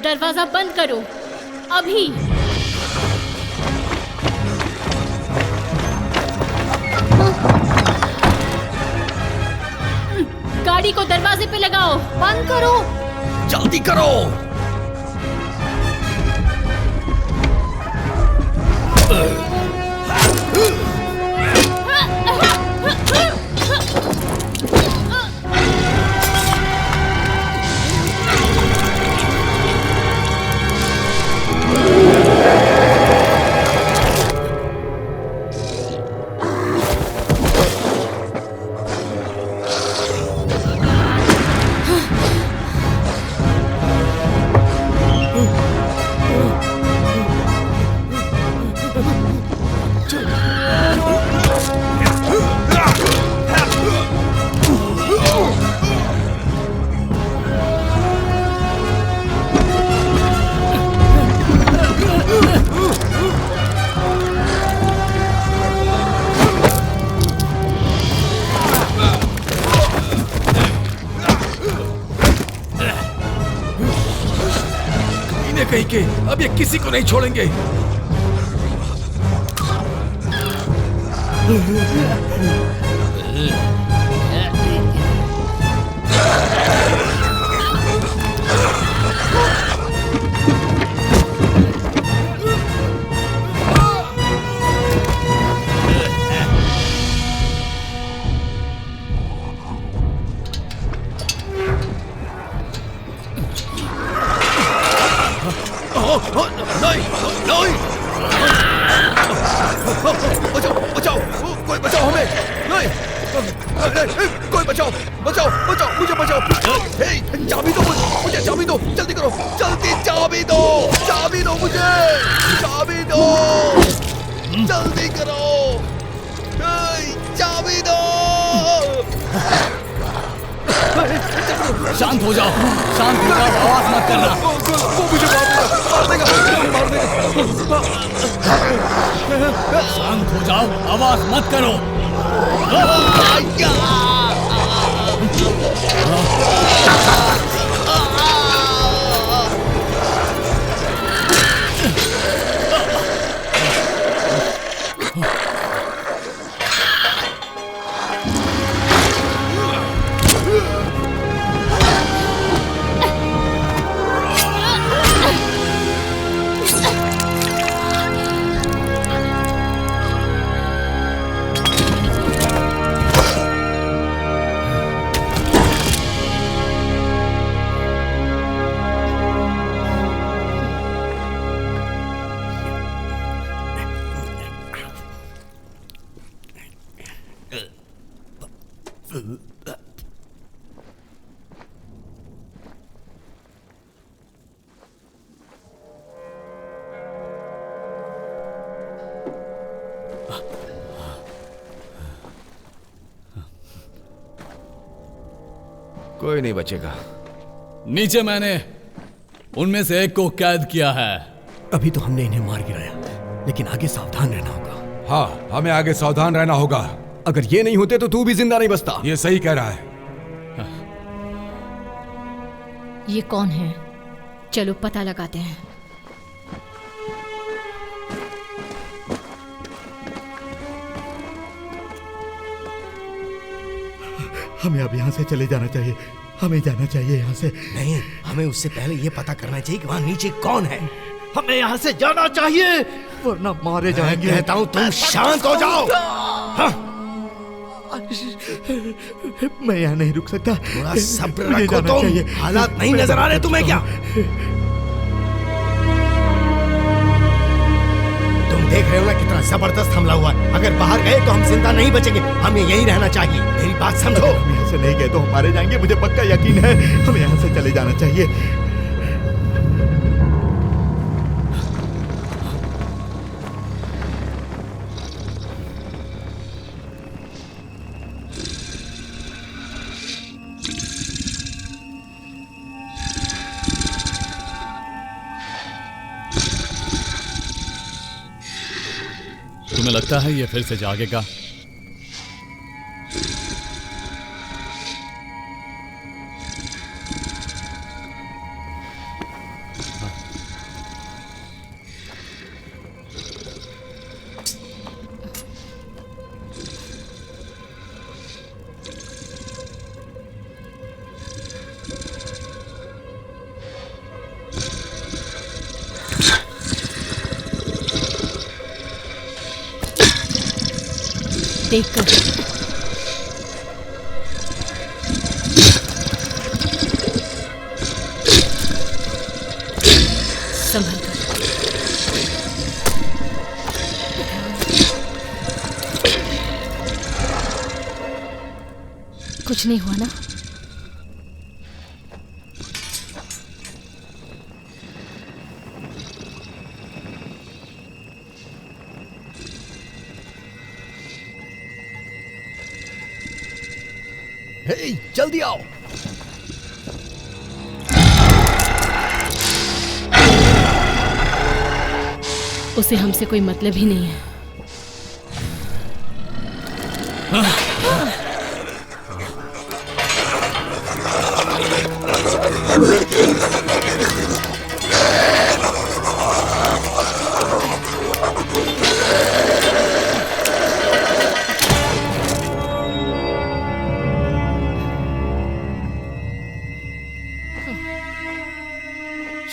दरवाजा बंद करो अभी। गाड़ी को दरवाजे पे लगाओ। बंद करो, जल्दी करो। कहीं के अब ये किसी को नहीं छोड़ेंगे। नहीं, नहीं। बचाओ बचाओ, कोई बचाओ हमें, नहीं कोई बचाओ बचाओ बचाओ, मुझे बचाओ, चाबी दो मुझे, चाबी दो, जल्दी करो, जल्दी चाबी दो, चाबी दो मुझे, चाबी दो, जल्दी करो, चाबी दो। शांत हो जाओ, शांत हो जाओ, आवाज मत करना। वो मुझे मार देगा, मार देगा। शांत हो जाओ, आवाज मत करो। कोई नहीं बचेगा। नीचे मैंने उनमें से एक को कैद किया है। अभी तो हमने इन्हें मार गिराया, लेकिन आगे सावधान रहना होगा। हाँ, हमें आगे सावधान रहना होगा। अगर ये नहीं होते तो तू भी जिंदा नहीं बचता। ये सही कह रहा है। ये कौन है? चलो पता लगाते हैं। हमें अब यहाँ से चले जाना चाहिए, हमें जाना चाहिए यहाँ से। नहीं, हमें उससे पहले ये पता करना चाहिए कि वहाँ नीचे कौन है। हमें यहाँ से जाना चाहिए, वरना मारे जाएंगे। कहता हूँ तुम शांत हो जाओ। हाँ। मैं यहाँ नहीं रुक सकता। थोड़ा सब्र रखो तुम। हालात नहीं नजर आ रहे तुम्हें क्या? तुम देख रहे हो ना कितना जबरदस्त हमला हुआ है। अगर बाहर गए तो हम जिंदा नहीं बचेंगे, हमें यहीं रहना चाहिए। मेरी बात समझो। हम यहाँ से नहीं गए तो हम मारे जाएंगे, मुझे पक्का यकीन है। हमें यहाँ से चले जाना चाहिए। तुम्हें लगता है ये फिर से जागेगा? देखकर संभल कर। कुछ नहीं हुआ ना? हे, जल्दी आओ। उसे हमसे कोई मतलब ही नहीं है।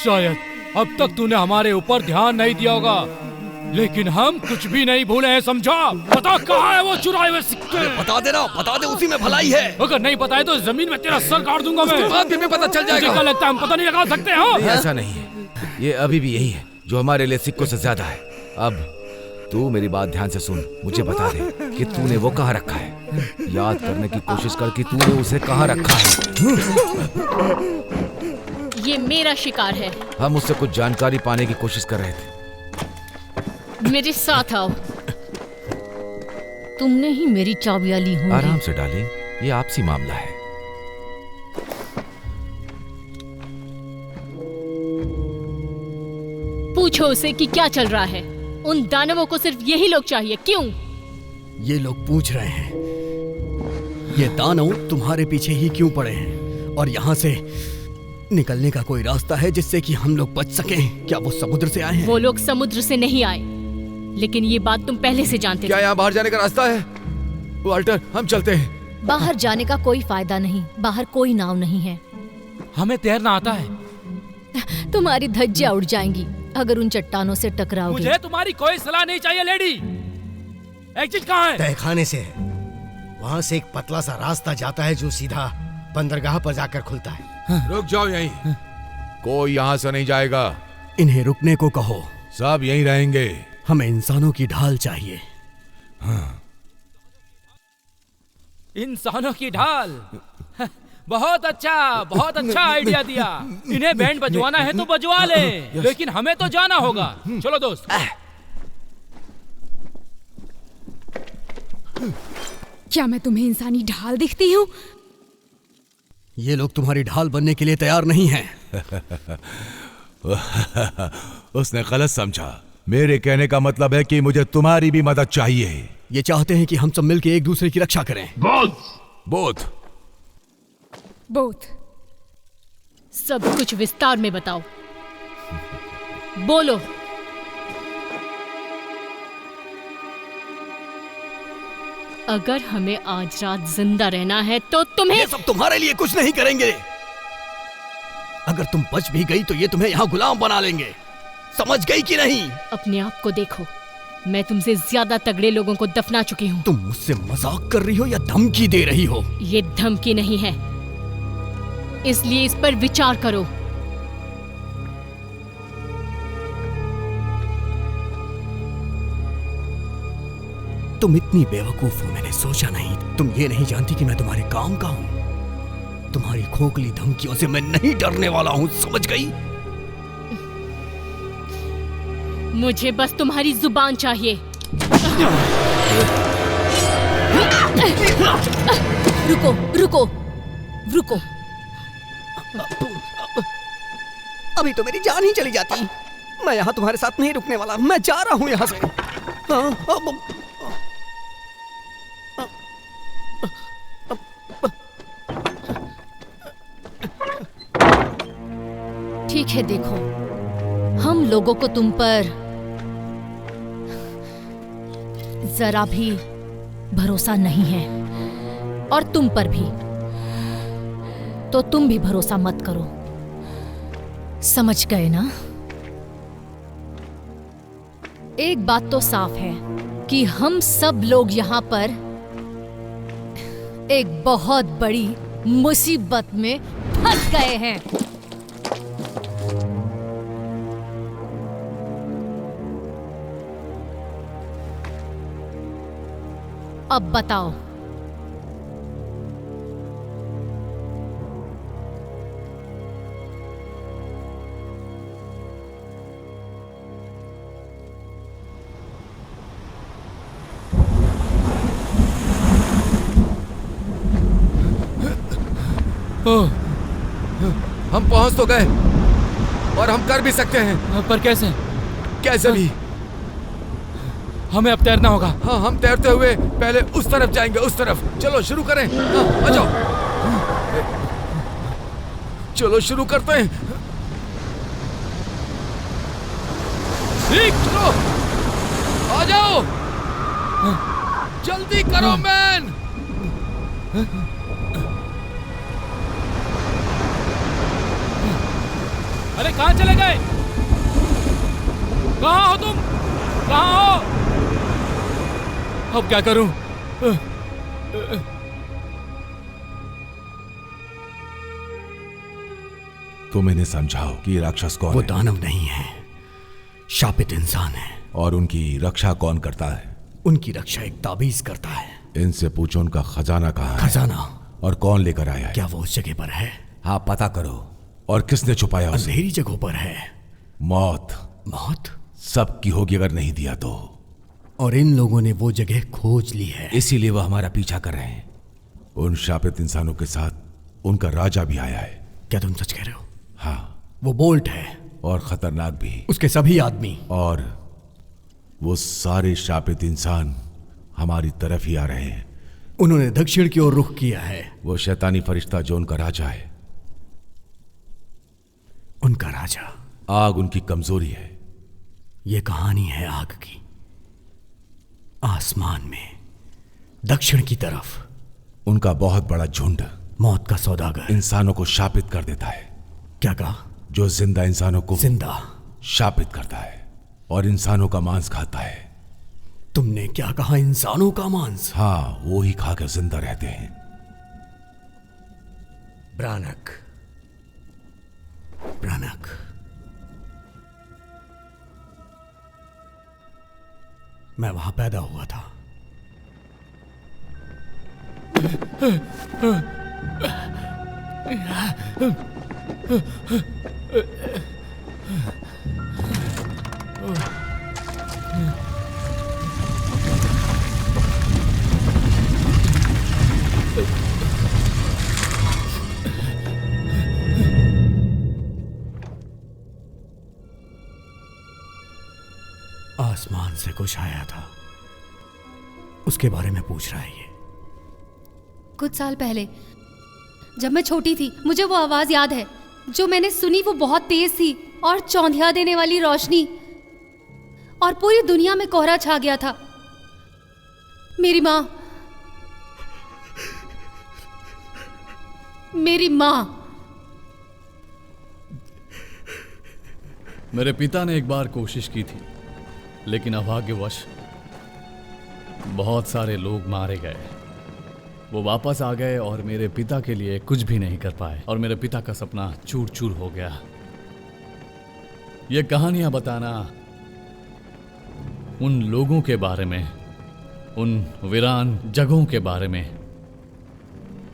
शायद अब तक तूने हमारे ऊपर ध्यान नहीं दिया होगा, लेकिन हम कुछ भी नहीं भूले हैं, समझा? पता कहाँ है वो चुराए हुए सिक्के? बता देना, बता दे, उसी में भलाई है। अगर नहीं बताए तो जमीन में तेरा सर काट दूंगा मैं। बाद में पता चल जाएगा। मुझे क्या लगता है हम पता नहीं लगा सकते हैं? नहीं, ऐसा नहीं है। ये अभी भी यही है जो हमारे लिए सिक्कों से ज्यादा है। अब तू मेरी बात ध्यान से सुन, मुझे बता दे कि तूने वो कहाँ रखा है। याद करने की कोशिश कर कि तूने उसे कहाँ रखा है। ये मेरा शिकार है। हम उससे कुछ जानकारी पाने की कोशिश कर रहे थे। मेरे साथ आओ। तुमने ही मेरी चाबियां ली होंगी। आराम से डार्लिंग, ये आपसी मामला है। पूछो उसे कि क्या चल रहा है। उन दानवों को सिर्फ यही लोग चाहिए, क्यों? ये लोग पूछ रहे हैं ये दानव तुम्हारे पीछे ही क्यों पड़े हैं, और यहाँ से निकलने का कोई रास्ता है जिससे कि हम लोग बच सकें? क्या वो समुद्र से आए हैं? वो लोग समुद्र से नहीं आए, लेकिन ये बात तुम पहले से जानते थे। क्या यहाँ बाहर जाने का रास्ता है? वाल्टर, हम चलते हैं। बाहर जाने का कोई फायदा नहीं, बाहर कोई नाव नहीं है। हमें तैरना आता है। तुम्हारी धज्जियां उड़ जाएंगी अगर उन चट्टानों से टकराओगे। मुझे तुम्हारी कोई सलाह नहीं चाहिए लेडी। एग्जिट कहाँ है? तहखाने से है। वहाँ से एक पतला सा रास्ता जाता है जो सीधा बंदरगाह पर जाकर खुलता है। रुक जाओ यहीं, कोई यहाँ से नहीं जाएगा। इन्हें रुकने को कहो। सब यहीं रहेंगे। हमें इंसानों की ढाल चाहिए। इंसानों की ढाल? बहुत अच्छा आइडिया दिया। इन्हें बैंड बजवाना है तो बजवा ले, लेकिन हमें तो जाना होगा। चलो दोस्त। क्या मैं तुम्हें इंसानी ढाल दिखती हूँ? ये लोग तुम्हारी ढाल बनने के लिए तैयार नहीं हैं। उसने गलत समझा। मेरे कहने का मतलब है कि मुझे तुम्हारी भी मदद चाहिए। ये चाहते हैं कि हम सब मिलकर एक दूसरे की रक्षा करें। बोध सब कुछ विस्तार में बताओ। बोलो। अगर हमें आज रात जिंदा रहना है तो तुम्हें। ये सब तुम्हारे लिए कुछ नहीं करेंगे। अगर तुम बच भी गई तो ये तुम्हें यहाँ गुलाम बना लेंगे। समझ गई कि नहीं? अपने आप को देखो, मैं तुमसे ज्यादा तगड़े लोगों को दफना चुकी हूँ। तुम मुझसे मजाक कर रही हो या धमकी दे रही हो? ये धमकी नहीं है, इसलिए इस पर विचार करो। तुम इतनी बेवकूफ हो, मैंने सोचा नहीं। तुम ये नहीं जानती कि मैं तुम्हारे काम का हूं। तुम्हारी खोखली धमकियों से मैं नहीं डरने वाला हूं, समझ गई? मुझे बस तुम्हारी जुबान चाहिए। रुको रुको रुको। अभी तो मेरी जान ही चली जाती। मैं यहाँ तुम्हारे साथ नहीं रुकने वाला। मैं जा रहा हूँ यहाँ से। ठीक है, देखो, हम लोगों को तुम पर जरा भी भरोसा नहीं है, और तुम पर भी। तो तुम भी भरोसा मत करो, समझ गए ना? एक बात तो साफ है कि हम सब लोग यहाँ पर एक बहुत बड़ी मुसीबत में फंस गए हैं। अब बताओ, हम पहुंच तो गए और हम कर भी सकते हैं, पर कैसे? कैसे भी हमें अब तैरना होगा। हाँ, हम तैरते हुए पहले उस तरफ जाएंगे, उस तरफ। चलो शुरू करें। हाँ, आ जाओ। चलो शुरू करते हैं। ठीक, चलो आ जाओ। जल्दी करो मैन। अरे कहाँ चले गए? कहाँ हो तुम? कहाँ हो? अब क्या करूं? तुम इन्हें समझाओ कि राक्षस कौन है। वो दानव नहीं है, शापित इंसान है। और उनकी रक्षा कौन करता है? उनकी रक्षा एक ताबीज करता है। इनसे पूछो उनका खजाना कहाँ है? खजाना? और कौन लेकर आया है? क्या वो उस जगह पर है? हाँ, पता करो। और किसने छुपाया उसे? अंधेरी जगहों पर है। मौत। मौत सबकी होगी अगर नहीं दिया तो। और इन लोगों ने वो जगह खोज ली है, इसीलिए वो हमारा पीछा कर रहे हैं। उन शापित इंसानों के साथ उनका राजा भी आया है। क्या तुम सच कह रहे हो? हाँ। वो बोल्ट है और खतरनाक भी। उसके सभी आदमी। और वो सारे शापित इंसान हमारी तरफ ही आ रहे हैं। उन्होंने दक्षिण की ओर रुख किया है। वो शैतानी फरिश्ता जो उनका राजा है। उनका राजा? आग उनकी कमजोरी है। ये कहानी है आग की। आसमान में दक्षिण की तरफ उनका बहुत बड़ा झुंड, मौत का सौदागर, इंसानों को शापित कर देता है। क्या कहा? जो जिंदा इंसानों को जिंदा शापित करता है और इंसानों का मांस खाता है। तुमने क्या कहा? इंसानों का मांस? हाँ, वो ही खाकर जिंदा रहते हैं। ब्रानक, ब्रानक। मैं वहां पैदा हुआ था। आसमान से कुछ आया था, उसके बारे में पूछ रहा है ये। कुछ साल पहले जब मैं छोटी थी, मुझे वो आवाज याद है जो मैंने सुनी। वो बहुत तेज थी और चौंधिया देने वाली रोशनी, और पूरी दुनिया में कोहरा छा गया था। मेरी माँ, मेरी माँ। मेरे पिता ने एक बार कोशिश की थी, लेकिन अभाग्यवश बहुत सारे लोग मारे गए। वो वापस आ गए और मेरे पिता के लिए कुछ भी नहीं कर पाए, और मेरे पिता का सपना चूर चूर हो गया। ये कहानियां बताना उन लोगों के बारे में, उन वीरान जगहों के बारे में,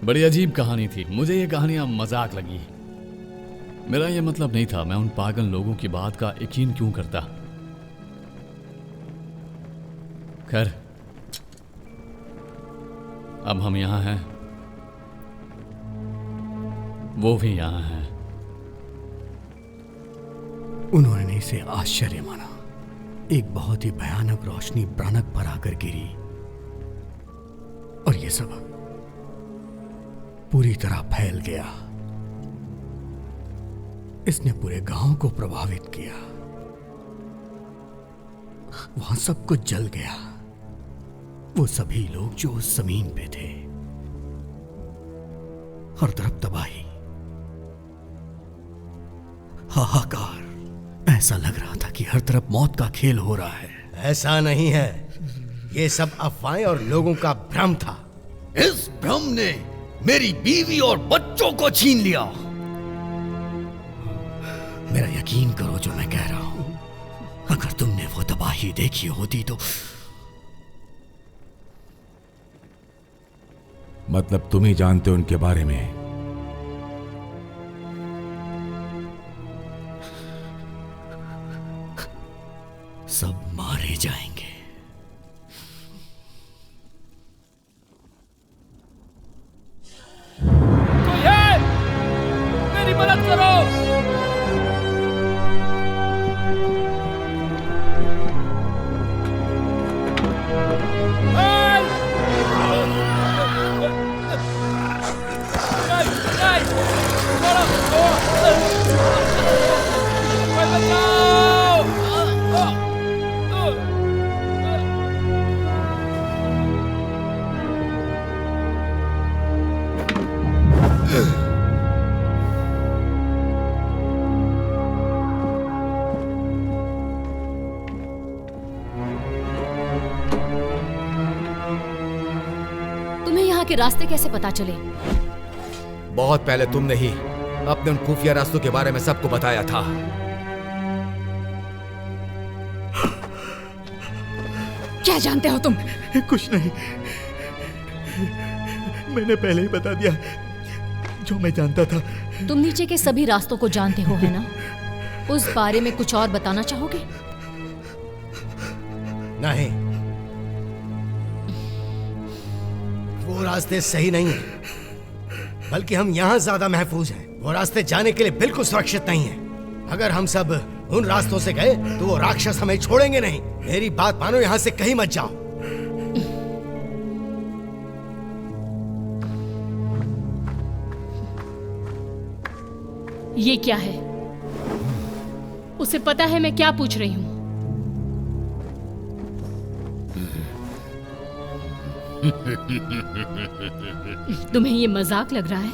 बड़ी अजीब कहानी थी। मुझे ये कहानियां मजाक लगी। मेरा ये मतलब नहीं था। मैं उन पागल लोगों की बात का यकीन क्यों करता। खैर, अब हम यहां हैं, वो भी यहां हैं। उन्होंने इसे आश्चर्य माना। एक बहुत ही भयानक रोशनी ब्रानक पर आकर गिरी, और ये सब पूरी तरह फैल गया। इसने पूरे गांव को प्रभावित किया। वहां सब कुछ जल गया। वो सभी लोग जो उस जमीन पे थे। हर तरफ तबाही, हाहाकार। ऐसा लग रहा था कि हर तरफ मौत का खेल हो रहा है। ऐसा नहीं है, ये सब अफवाहें और लोगों का भ्रम था। इस भ्रम ने मेरी बीवी और बच्चों को छीन लिया। मेरा यकीन करो जो मैं कह रहा हूं। अगर तुमने वो तबाही देखी होती तो। मतलब तुम ही जानते हो उनके बारे में। सब मारे जाएंगे। कोई है? मेरी मदद करो। तुम्हें यहाँ के रास्ते कैसे पता चले? बहुत पहले तुमने ही अपने उन खुफिया रास्तों के बारे में सबको बताया था। क्या जानते हो तुम? कुछ नहीं, मैंने पहले ही बता दिया जो मैं जानता था। तुम नीचे के सभी रास्तों को जानते हो, है ना? उस बारे में कुछ और बताना चाहोगे? नहीं, वो रास्ते सही नहीं है, बल्कि हम यहां ज्यादा महफूज हैं। वो रास्ते जाने के लिए बिल्कुल सुरक्षित नहीं है। अगर हम सब उन रास्तों से गए तो वो राक्षस हमें छोड़ेंगे नहीं। मेरी बात मानो, यहां से कहीं मत जाओ। ये क्या है? उसे पता है मैं क्या पूछ रही हूं? तुम्हें ये मजाक लग रहा है?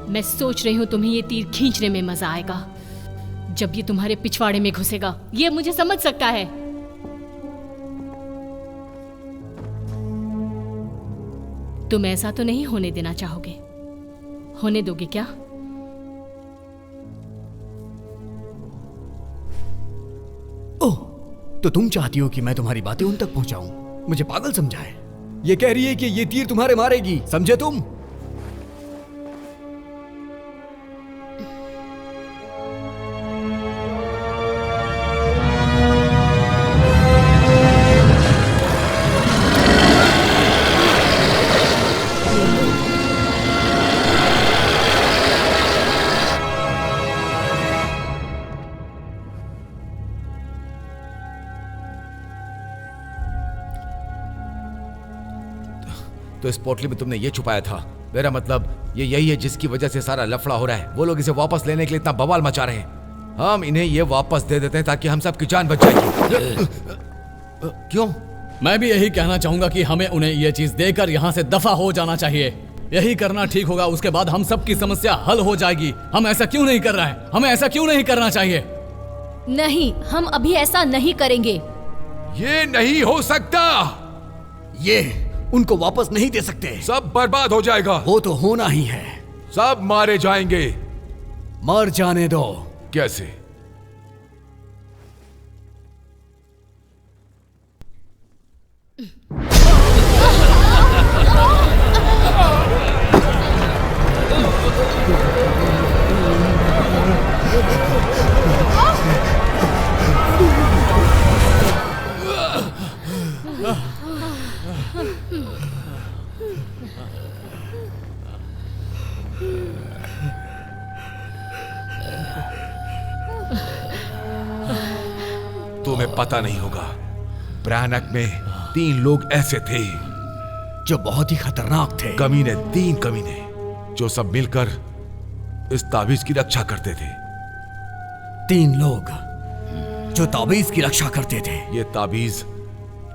मैं सोच रही हूं तुम्हें ये तीर खींचने में मजा आएगा जब ये तुम्हारे पिछवाड़े में घुसेगा। ये मुझे समझ सकता है। तुम ऐसा तो नहीं होने देना चाहोगे? होने दोगे क्या? ओह, तो तुम चाहती हो कि मैं तुम्हारी बातें उन तक पहुंचाऊं? मुझे पागल समझा है? ये कह रही है कि ये तीर तुम्हारे मारेगी, समझे तुम? तो इस पोटली में तुमने ये छुपाया था। मेरा मतलब ये यही है जिसकी वजह से सारा लफड़ा हो रहा है। वो लोग इसे वापस लेने के लिए इतना बवाल मचा रहे हैं। हम इन्हें ये वापस दे देते हैं ताकि हम सबकी जान बच जाएगी। क्यों? मैं भी यही कहना चाहूंगा कि हमें उन्हें ये चीज देकर यहाँ से दफा हो जाना चाहिए। यही करना ठीक होगा। उसके बाद हम सबकी समस्या हल हो जाएगी। हम ऐसा क्यों नहीं कर रहे हैं? हमें ऐसा क्यों नहीं करना चाहिए? नहीं, हम अभी ऐसा नहीं करेंगे। ये नहीं हो सकता। ये उनको वापस नहीं दे सकते। सब बर्बाद हो जाएगा। वो तो होना ही है। सब मारे जाएंगे। मर जाने दो। कैसे? तुम्हें पता नहीं होगा, भयानक में 3 लोग ऐसे थे जो बहुत ही खतरनाक थे। कमीने, 3 कमीने जो सब मिलकर इस ताबीज की रक्षा करते थे। 3 लोग जो ताबीज की रक्षा करते थे। ये ताबीज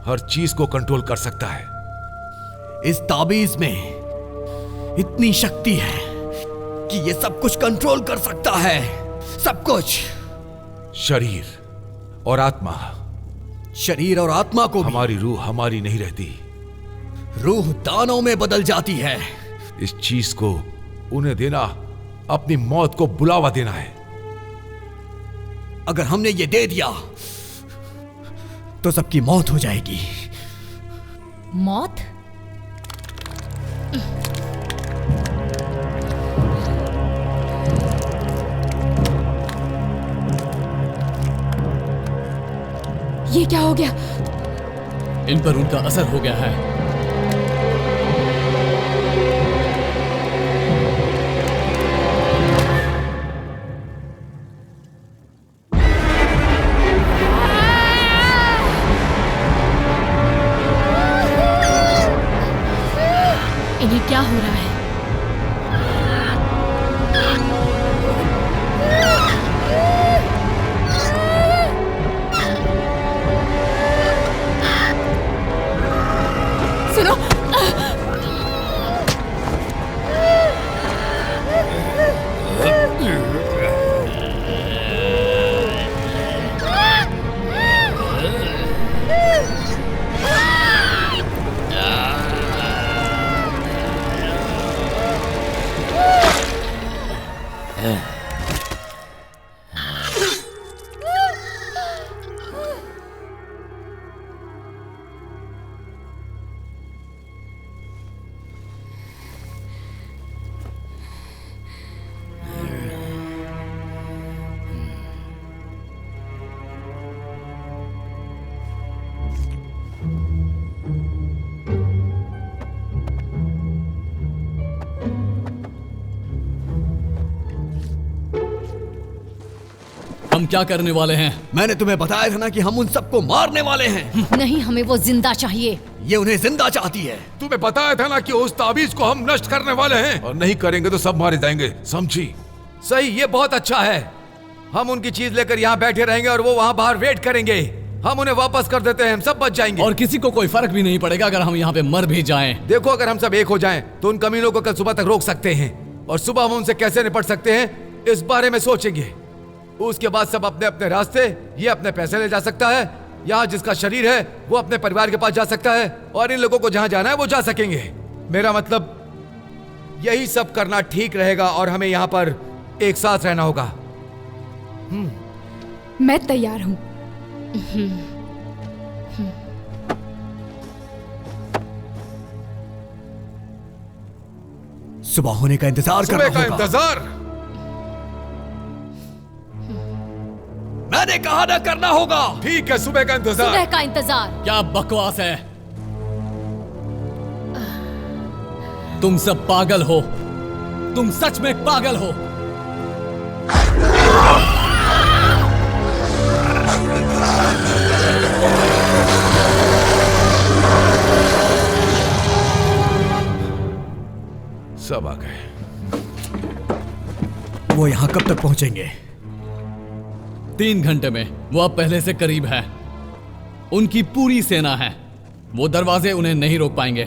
हर चीज को कंट्रोल कर सकता है। इस ताबीज में इतनी शक्ति है कि ये सब कुछ कंट्रोल कर सकता है। सब कुछ। शरीर और आत्मा। शरीर और आत्मा को भी। हमारी रूह हमारी नहीं रहती। रूह दानों में बदल जाती है। इस चीज को उन्हें देना अपनी मौत को बुलावा देना है। अगर हमने ये दे दिया तो सबकी मौत हो जाएगी। मौत? ये क्या हो गया? इन पर उनका असर हो गया है। इन्हें क्या हो रहा है? सुनो, हम क्या करने वाले हैं? मैंने तुम्हें बताया था ना कि हम उन सबको मारने वाले हैं। नहीं, हमें वो जिंदा चाहिए। ये उन्हें जिंदा चाहती है। तुम्हें बताया था ना कि उस ताबीज को हम नष्ट करने वाले हैं, और नहीं करेंगे तो सब मारे जाएंगे, समझी? सही, ये बहुत अच्छा है। हम उनकी चीज लेकर यहाँ बैठे रहेंगे और वो वहाँ बाहर वेट करेंगे। हम उन्हें वापस कर देते हैं, हम सब बच जाएंगे। और किसी को कोई फर्क भी नहीं पड़ेगा अगर हम यहाँ पे मर भी जाएं। देखो, अगर हम सब एक हो जाएं, तो उन कमीनों को कल सुबह तक रोक सकते हैं, और सुबह हम उनसे कैसे निपट सकते हैं इस बारे में सोचेंगे। उसके बाद सब अपने अपने रास्ते, ये अपने पैसे ले जा सकता है, यहाँ जिसका शरीर है वो अपने परिवार के पास जा सकता है, और इन लोगों को जहाँ जाना है वो जा सकेंगे। मेरा मतलब यही सब करना ठीक रहेगा, और हमें यहाँ पर एक साथ रहना होगा। मैं तैयार हूँ। सुबह होने का इंतजार करना होगा। इंतजार? मैंने कहा ना करना होगा। ठीक है, सुबह का इंतजार। सुबह का इंतजार? क्या बकवास है। तुम सब पागल हो, तुम सच में पागल हो। सब आ गए। वो यहाँ कब तक पहुंचेंगे? 3 घंटे में। वो अब पहले से करीब है। उनकी पूरी सेना है, वो दरवाजे उन्हें नहीं रोक पाएंगे।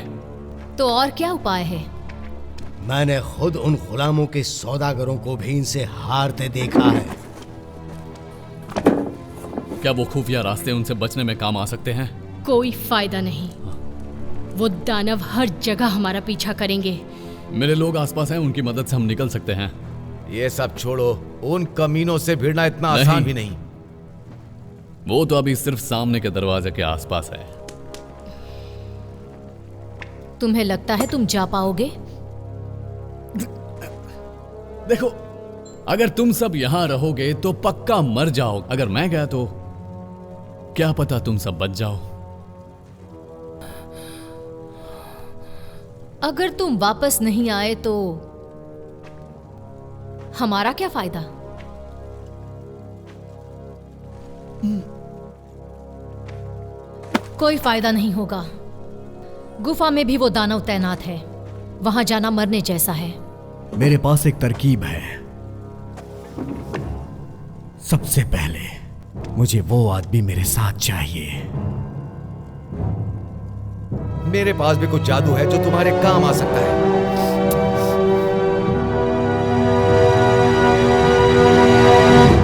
तो और क्या उपाय है? मैंने खुद उन गुलामों के सौदागरों को भी इनसे हारते देखा है। क्या वो खुफिया रास्ते उनसे बचने में काम आ सकते हैं? कोई फायदा नहीं, वो दानव हर जगह हमारा पीछा करेंगे। मेरे लोग आसपास हैं, उनकी मदद से हम निकल सकते हैं। ये सब छोड़ो, उन कमीनों से भिड़ना इतना आसान भी नहीं। वो तो अभी सिर्फ सामने के दरवाजे के आसपास है। तुम्हें लगता है तुम जा पाओगे? देखो, अगर तुम सब यहां रहोगे तो पक्का मर जाओ। अगर मैं गया तो क्या पता तुम सब बच जाओ। अगर तुम वापस नहीं आए तो हमारा क्या फायदा? कोई फायदा नहीं होगा। गुफा में भी वो दानव तैनात है, वहां जाना मरने जैसा है। मेरे पास एक तरकीब है। सबसे पहले मुझे वो आदमी मेरे साथ चाहिए। मेरे पास भी कुछ जादू है जो तुम्हारे काम आ सकता है।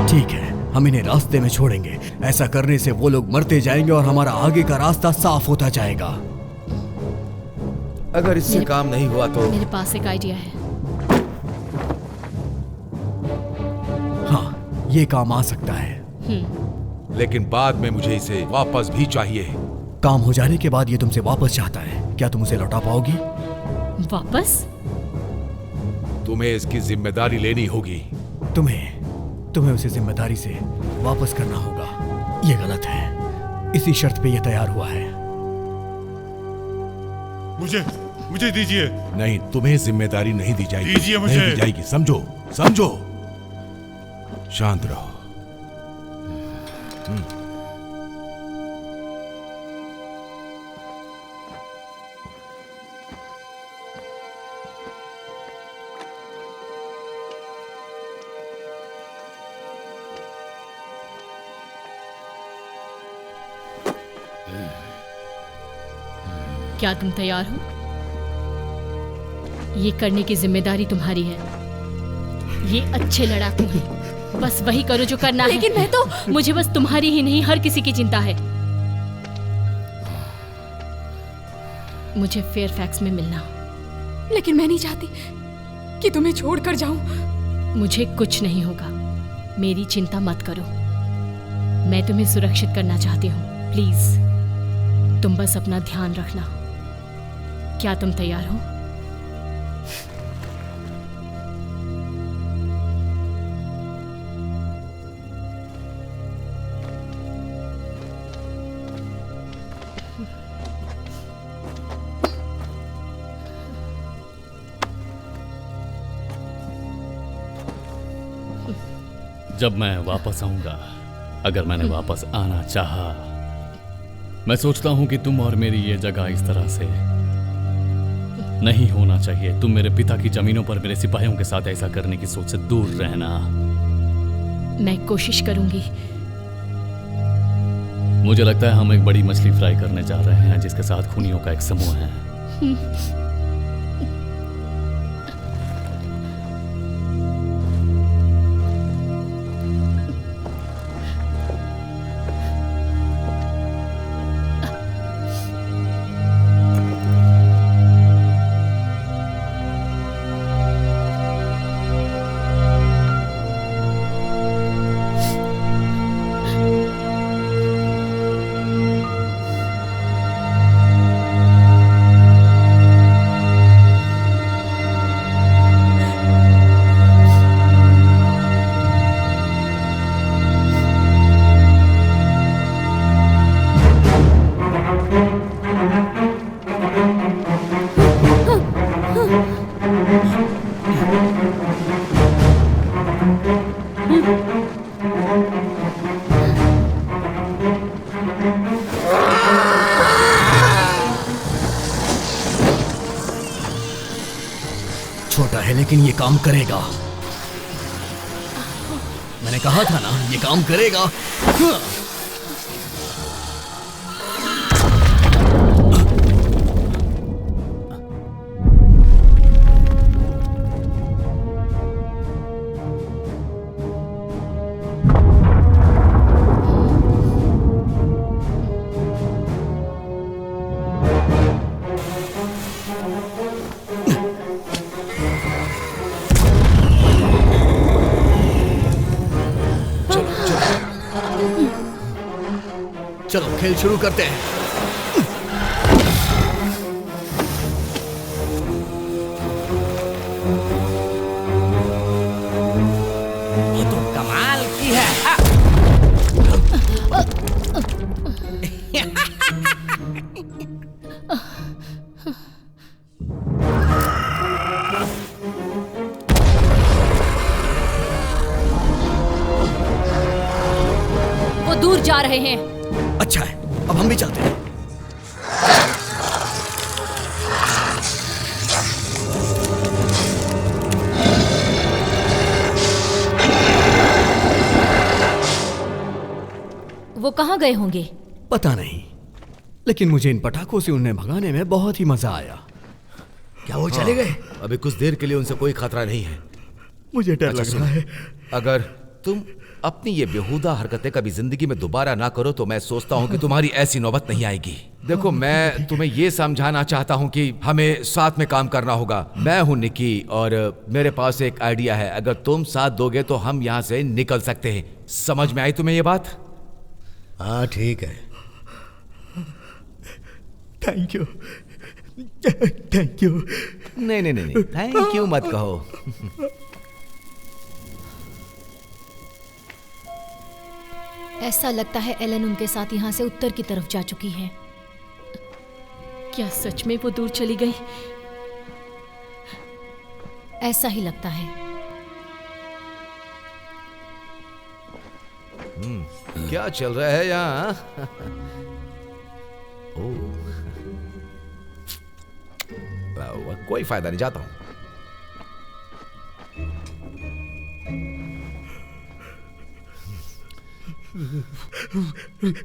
ठीक है, हम इन्हें रास्ते में छोड़ेंगे। ऐसा करने से वो लोग मरते जाएंगे और हमारा आगे का रास्ता साफ होता जाएगा। अगर इससे काम नहीं हुआ तो मेरे पास एक आइडिया है। हाँ, ये काम आ सकता है। लेकिन बाद में मुझे इसे वापस भी चाहिए। काम हो जाने के बाद ये तुमसे वापस चाहता है। क्या तुम उसे लौटा पाओगी? वापस? तुम्हें इसकी जिम्मेदारी लेनी होगी। तुम्हें उसे जिम्मेदारी से वापस करना होगा। ये गलत है। इसी शर्त पे ये तैयार हुआ है। मुझे दीजिए। नहीं, तुम्हें जिम्मेदारी नहीं दी जाएगी। दीजिए मुझे। नहीं दी जाएगी, समझो समझो। शांत रहो। क्या तुम तैयार हो? ये करने की जिम्मेदारी तुम्हारी है। ये अच्छे लड़ाकू हैं, बस वही करो जो करना है। लेकिन मैं तो मुझे बस तुम्हारी ही नहीं, हर किसी की चिंता है। मुझे फेयरफैक्स में मिलना। लेकिन मैं नहीं चाहती कि तुम्हें छोड़कर जाऊं। मुझे कुछ नहीं होगा, मेरी चिंता मत करो। मैं तुम्हें सुरक्षित करना चाहती हूँ। प्लीज तुम बस अपना ध्यान रखना। क्या तुम तैयार हो? जब मैं वापस आऊंगा, अगर मैंने वापस आना चाहा, मैं सोचता हूं कि तुम और मेरी ये जगह इस तरह से नहीं होना चाहिए। तुम मेरे पिता की जमीनों पर मेरे सिपाहियों के साथ ऐसा करने की सोच से दूर रहना। मैं कोशिश करूंगी। मुझे लगता है हम एक बड़ी मछली फ्राई करने जा रहे हैं जिसके साथ खूनियों का एक समूह है। छोटा है लेकिन ये काम करेगा। मैंने कहा था ना ये काम करेगा। चलो खेल शुरू करते हैं। ये तो कमाल की है। वो दूर जा रहे हैं। अच्छा है, अब हम भी चलते हैं। वो कहाँ गए होंगे? पता नहीं, लेकिन मुझे इन पटाखों से उन्हें भगाने में बहुत ही मजा आया। क्या वो चले गए? अभी कुछ देर के लिए उनसे कोई खतरा नहीं है। मुझे डर लग रहा है। अगर तुम अपनी ये बेहुदा हरकतें कभी जिंदगी में दोबारा ना करो तो मैं सोचता हूँ कि तुम्हारी ऐसी नौबत नहीं आएगी। देखो, मैं तुम्हें ये समझाना चाहता हूँ कि हमें साथ में काम करना होगा। मैं हूँ निकी और मेरे पास एक आइडिया है। अगर तुम साथ दोगे तो हम यहाँ से निकल सकते हैं। समझ में आई तुम्हें ये बात? हाँ ठीक है। Thank you, thank you. नहीं नहीं नहीं, थैंक यू मत कहो। ऐसा लगता है एलन उनके साथ यहाँ से उत्तर की तरफ जा चुकी है। क्या सच में वो दूर चली गई? ऐसा ही लगता है। क्या चल रहा है यहाँ? कोई फायदा नहीं, जाता हूं।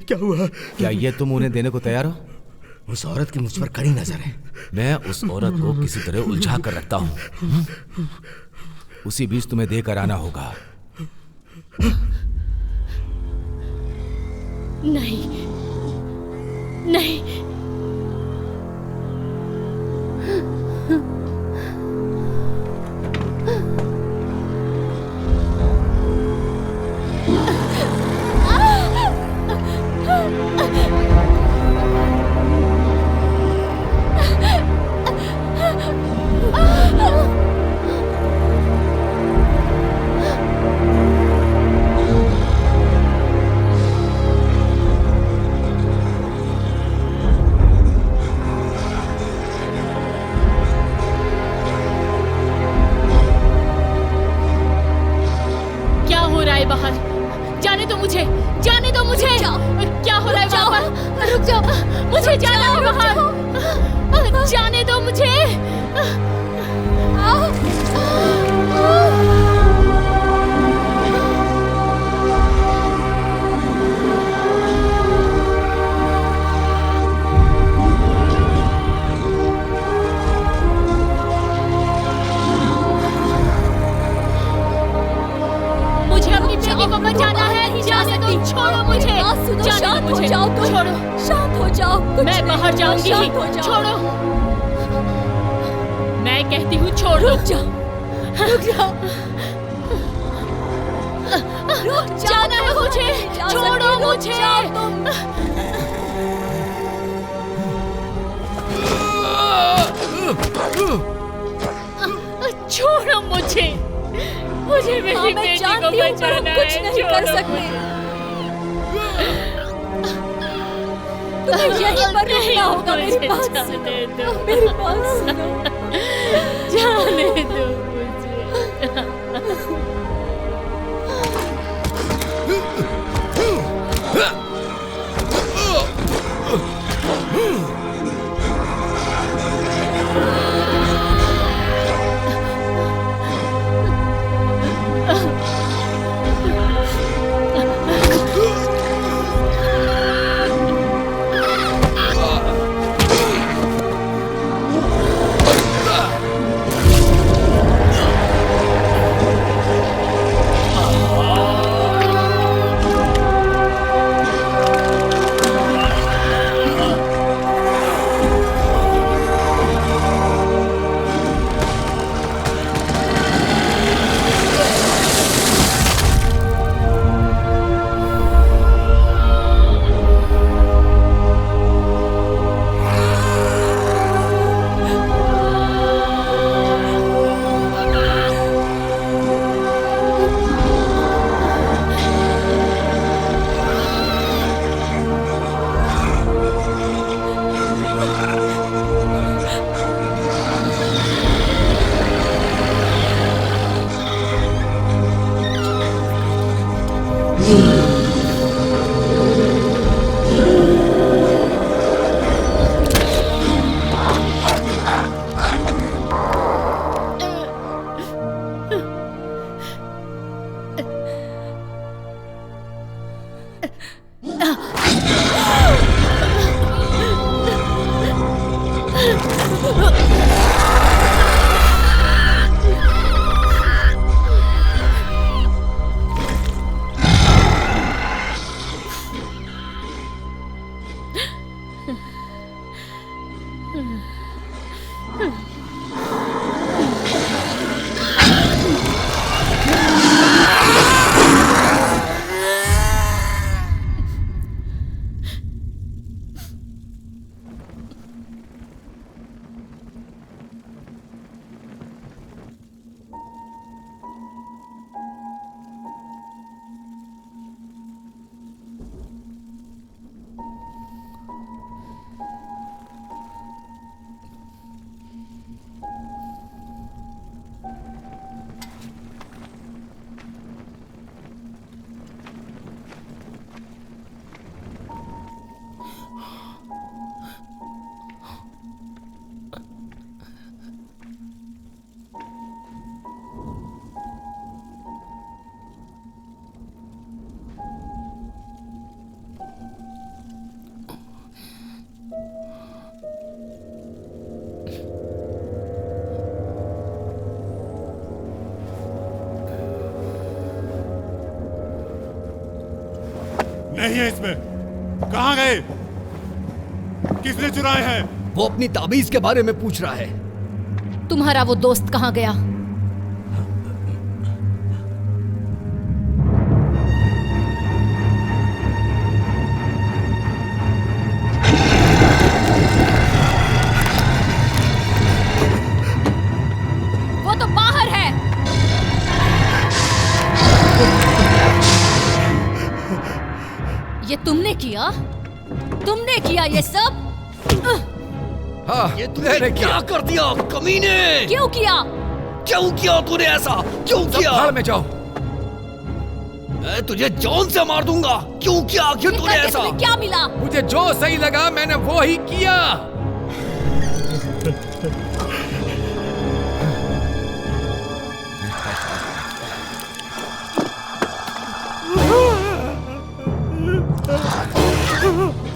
क्या हुआ? क्या ये तुम उन्हें देने को तैयार हो? उस औरत की मुझ पर कड़ी नजर है। मैं उस औरत को किसी तरह उलझा कर रखता हूं। उसी बीच तुम्हें देकर आना होगा। नहीं नहीं, बाहर। जाने दो मुझे, जाने दो मुझे। क्या हो रहा है वहाँ पर? रुक जाओ, मुझे जाना है बाहर। जाने दो मुझे। मुझे अपनी बेटी को बचाना है। जाने दो, छोड़ो मुझे। शांत हो जाओ, छोड़ो, शांत हो जाओ। मैं बाहर जाऊंगी। छोड़ो, मैं कहती हूँ छोड़ो। रुक जाओ, रुक जाओ, जाना है मुझे। छोड़ो मुझे। छोड़ो मुझे। मुझे मेरी बेटी को बचाना है। कुछ नहीं कर सकते। तुम्हें यहीं पर रहना होगा। मेरी बात सुनो, मेरी बात सुनो। जाने दो नहीं है इसमें। कहाँ गए? किसने चुराए हैं? वो अपनी ताबीज के बारे में पूछ रहा है। तुम्हारा वो दोस्त कहाँ गया? वो तो बाहर है। ये तुमने किया? तुमने किया ये सब? हाँ, ये तूने क्या कर दिया कमीने? क्यों किया? क्यों किया तूने ऐसा? क्यों किया? भाड़ में जाओ। मैं तुझे जॉन से मार दूंगा। क्यों किया आखिर तूने ऐसा? क्या मिला? मुझे जो सही लगा मैंने वो ही किया।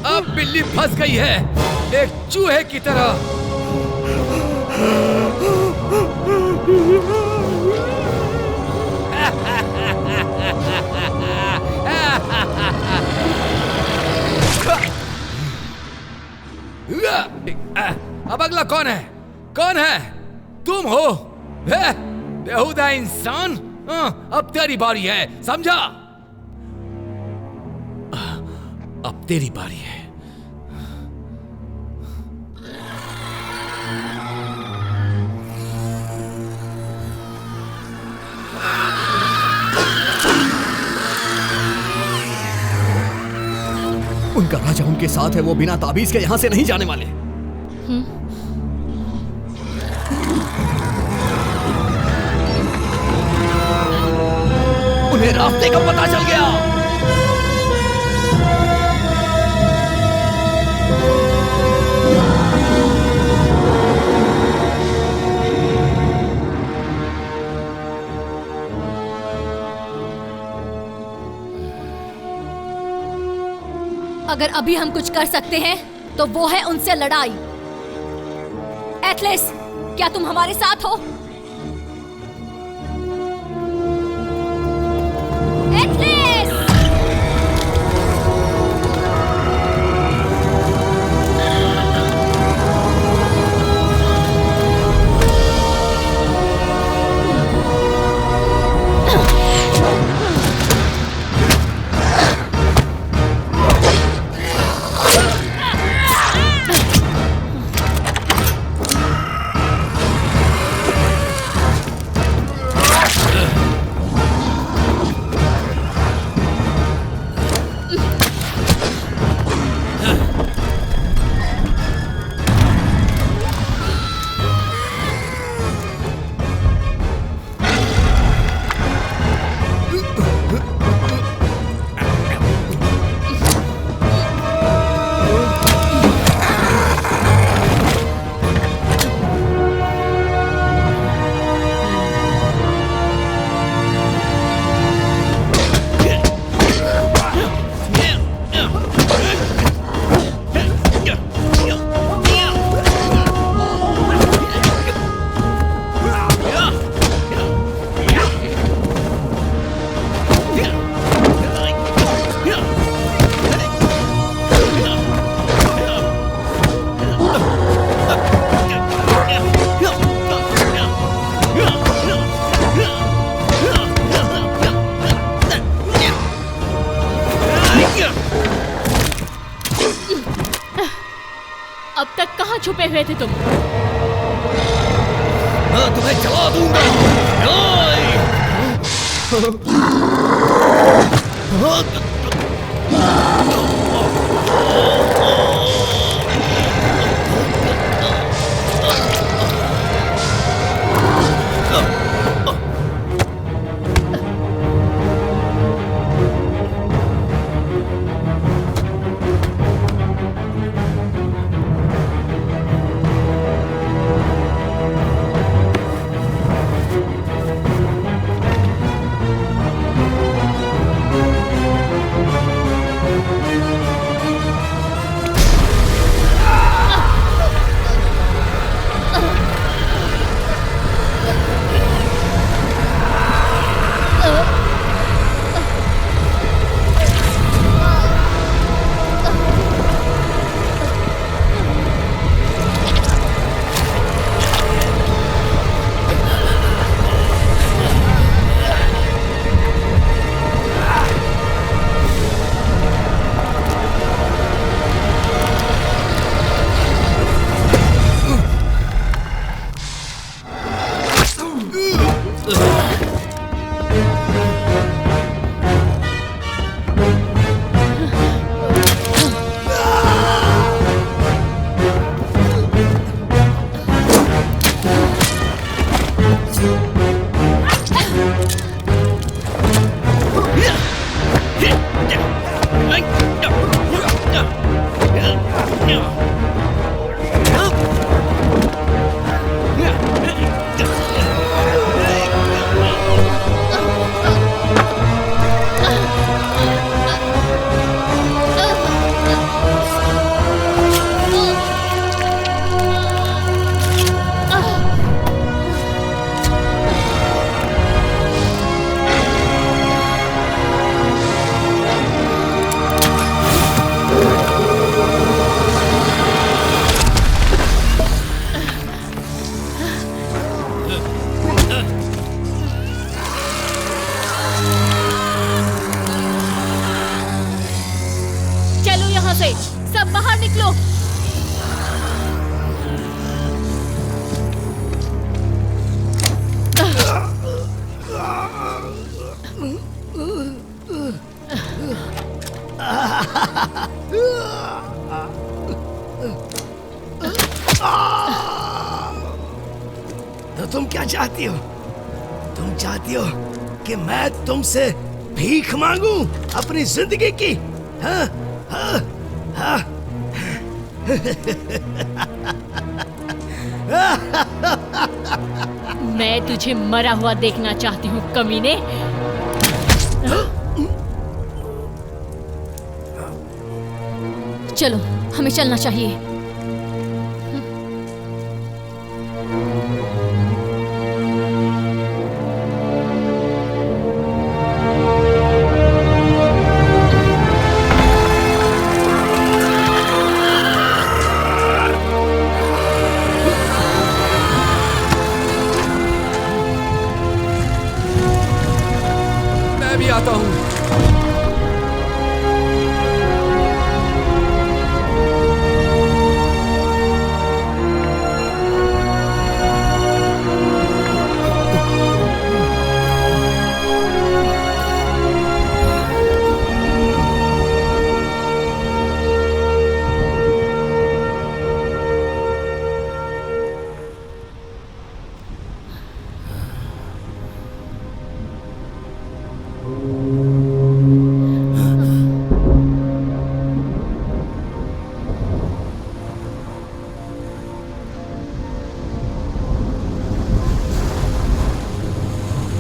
अब बिल्ली फंस गई है एक चूहे की तरह। अब अगला कौन है? कौन है? तुम हो बेहुदा इंसान। अब तेरी बारी है, समझा? अब तेरी बारी है। उनका राजा उनके साथ है, वो बिना ताबीज के यहां से नहीं जाने वाले। उन्हें रास्ते का पता चल गया। अगर अभी हम कुछ कर सकते हैं तो वो है उनसे लड़ाई। एथलेस, क्या तुम हमारे साथ हो? एथलेस! अब तक कहाँ छुपे हुए थे तुम? मैं तुम्हें जला दूंगा। बाहर निकलो। तो तुम क्या चाहती हो? तुम चाहती हो कि मैं तुमसे भीख मांगूं अपनी जिंदगी की? हाँ? हाँ? हाँ? मैं तुझे मरा हुआ देखना चाहती हूँ कमीने। चलो, हमें चलना चाहिए। मैं भी आता हूँ।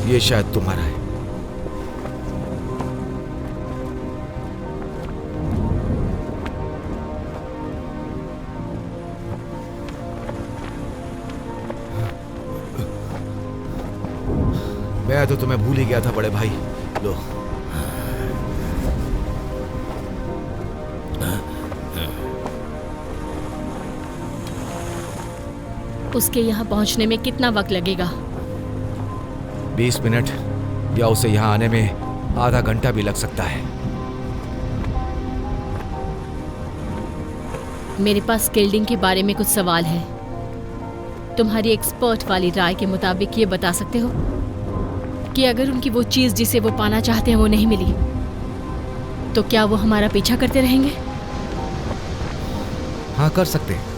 ये शायद तुम्हारा है। मैं तो तुम्हें भूल ही गया था बड़े भाई। लो। उसके यहाँ पहुँचने में कितना वक्त लगेगा? 20 मिनट या उसे यहाँ आने में आधा घंटा भी लग सकता है। मेरे पास स्किल्डिंग के बारे में कुछ सवाल है। तुम्हारी एक्सपर्ट वाली राय के मुताबिक ये बता सकते हो कि अगर उनकी वो चीज जिसे वो पाना चाहते हैं वो नहीं मिली तो क्या वो हमारा पीछा करते रहेंगे? हाँ, कर सकते हैं।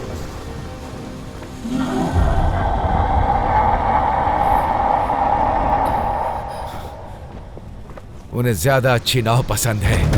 उन्हें ज्यादा अच्छी नाव पसंद है।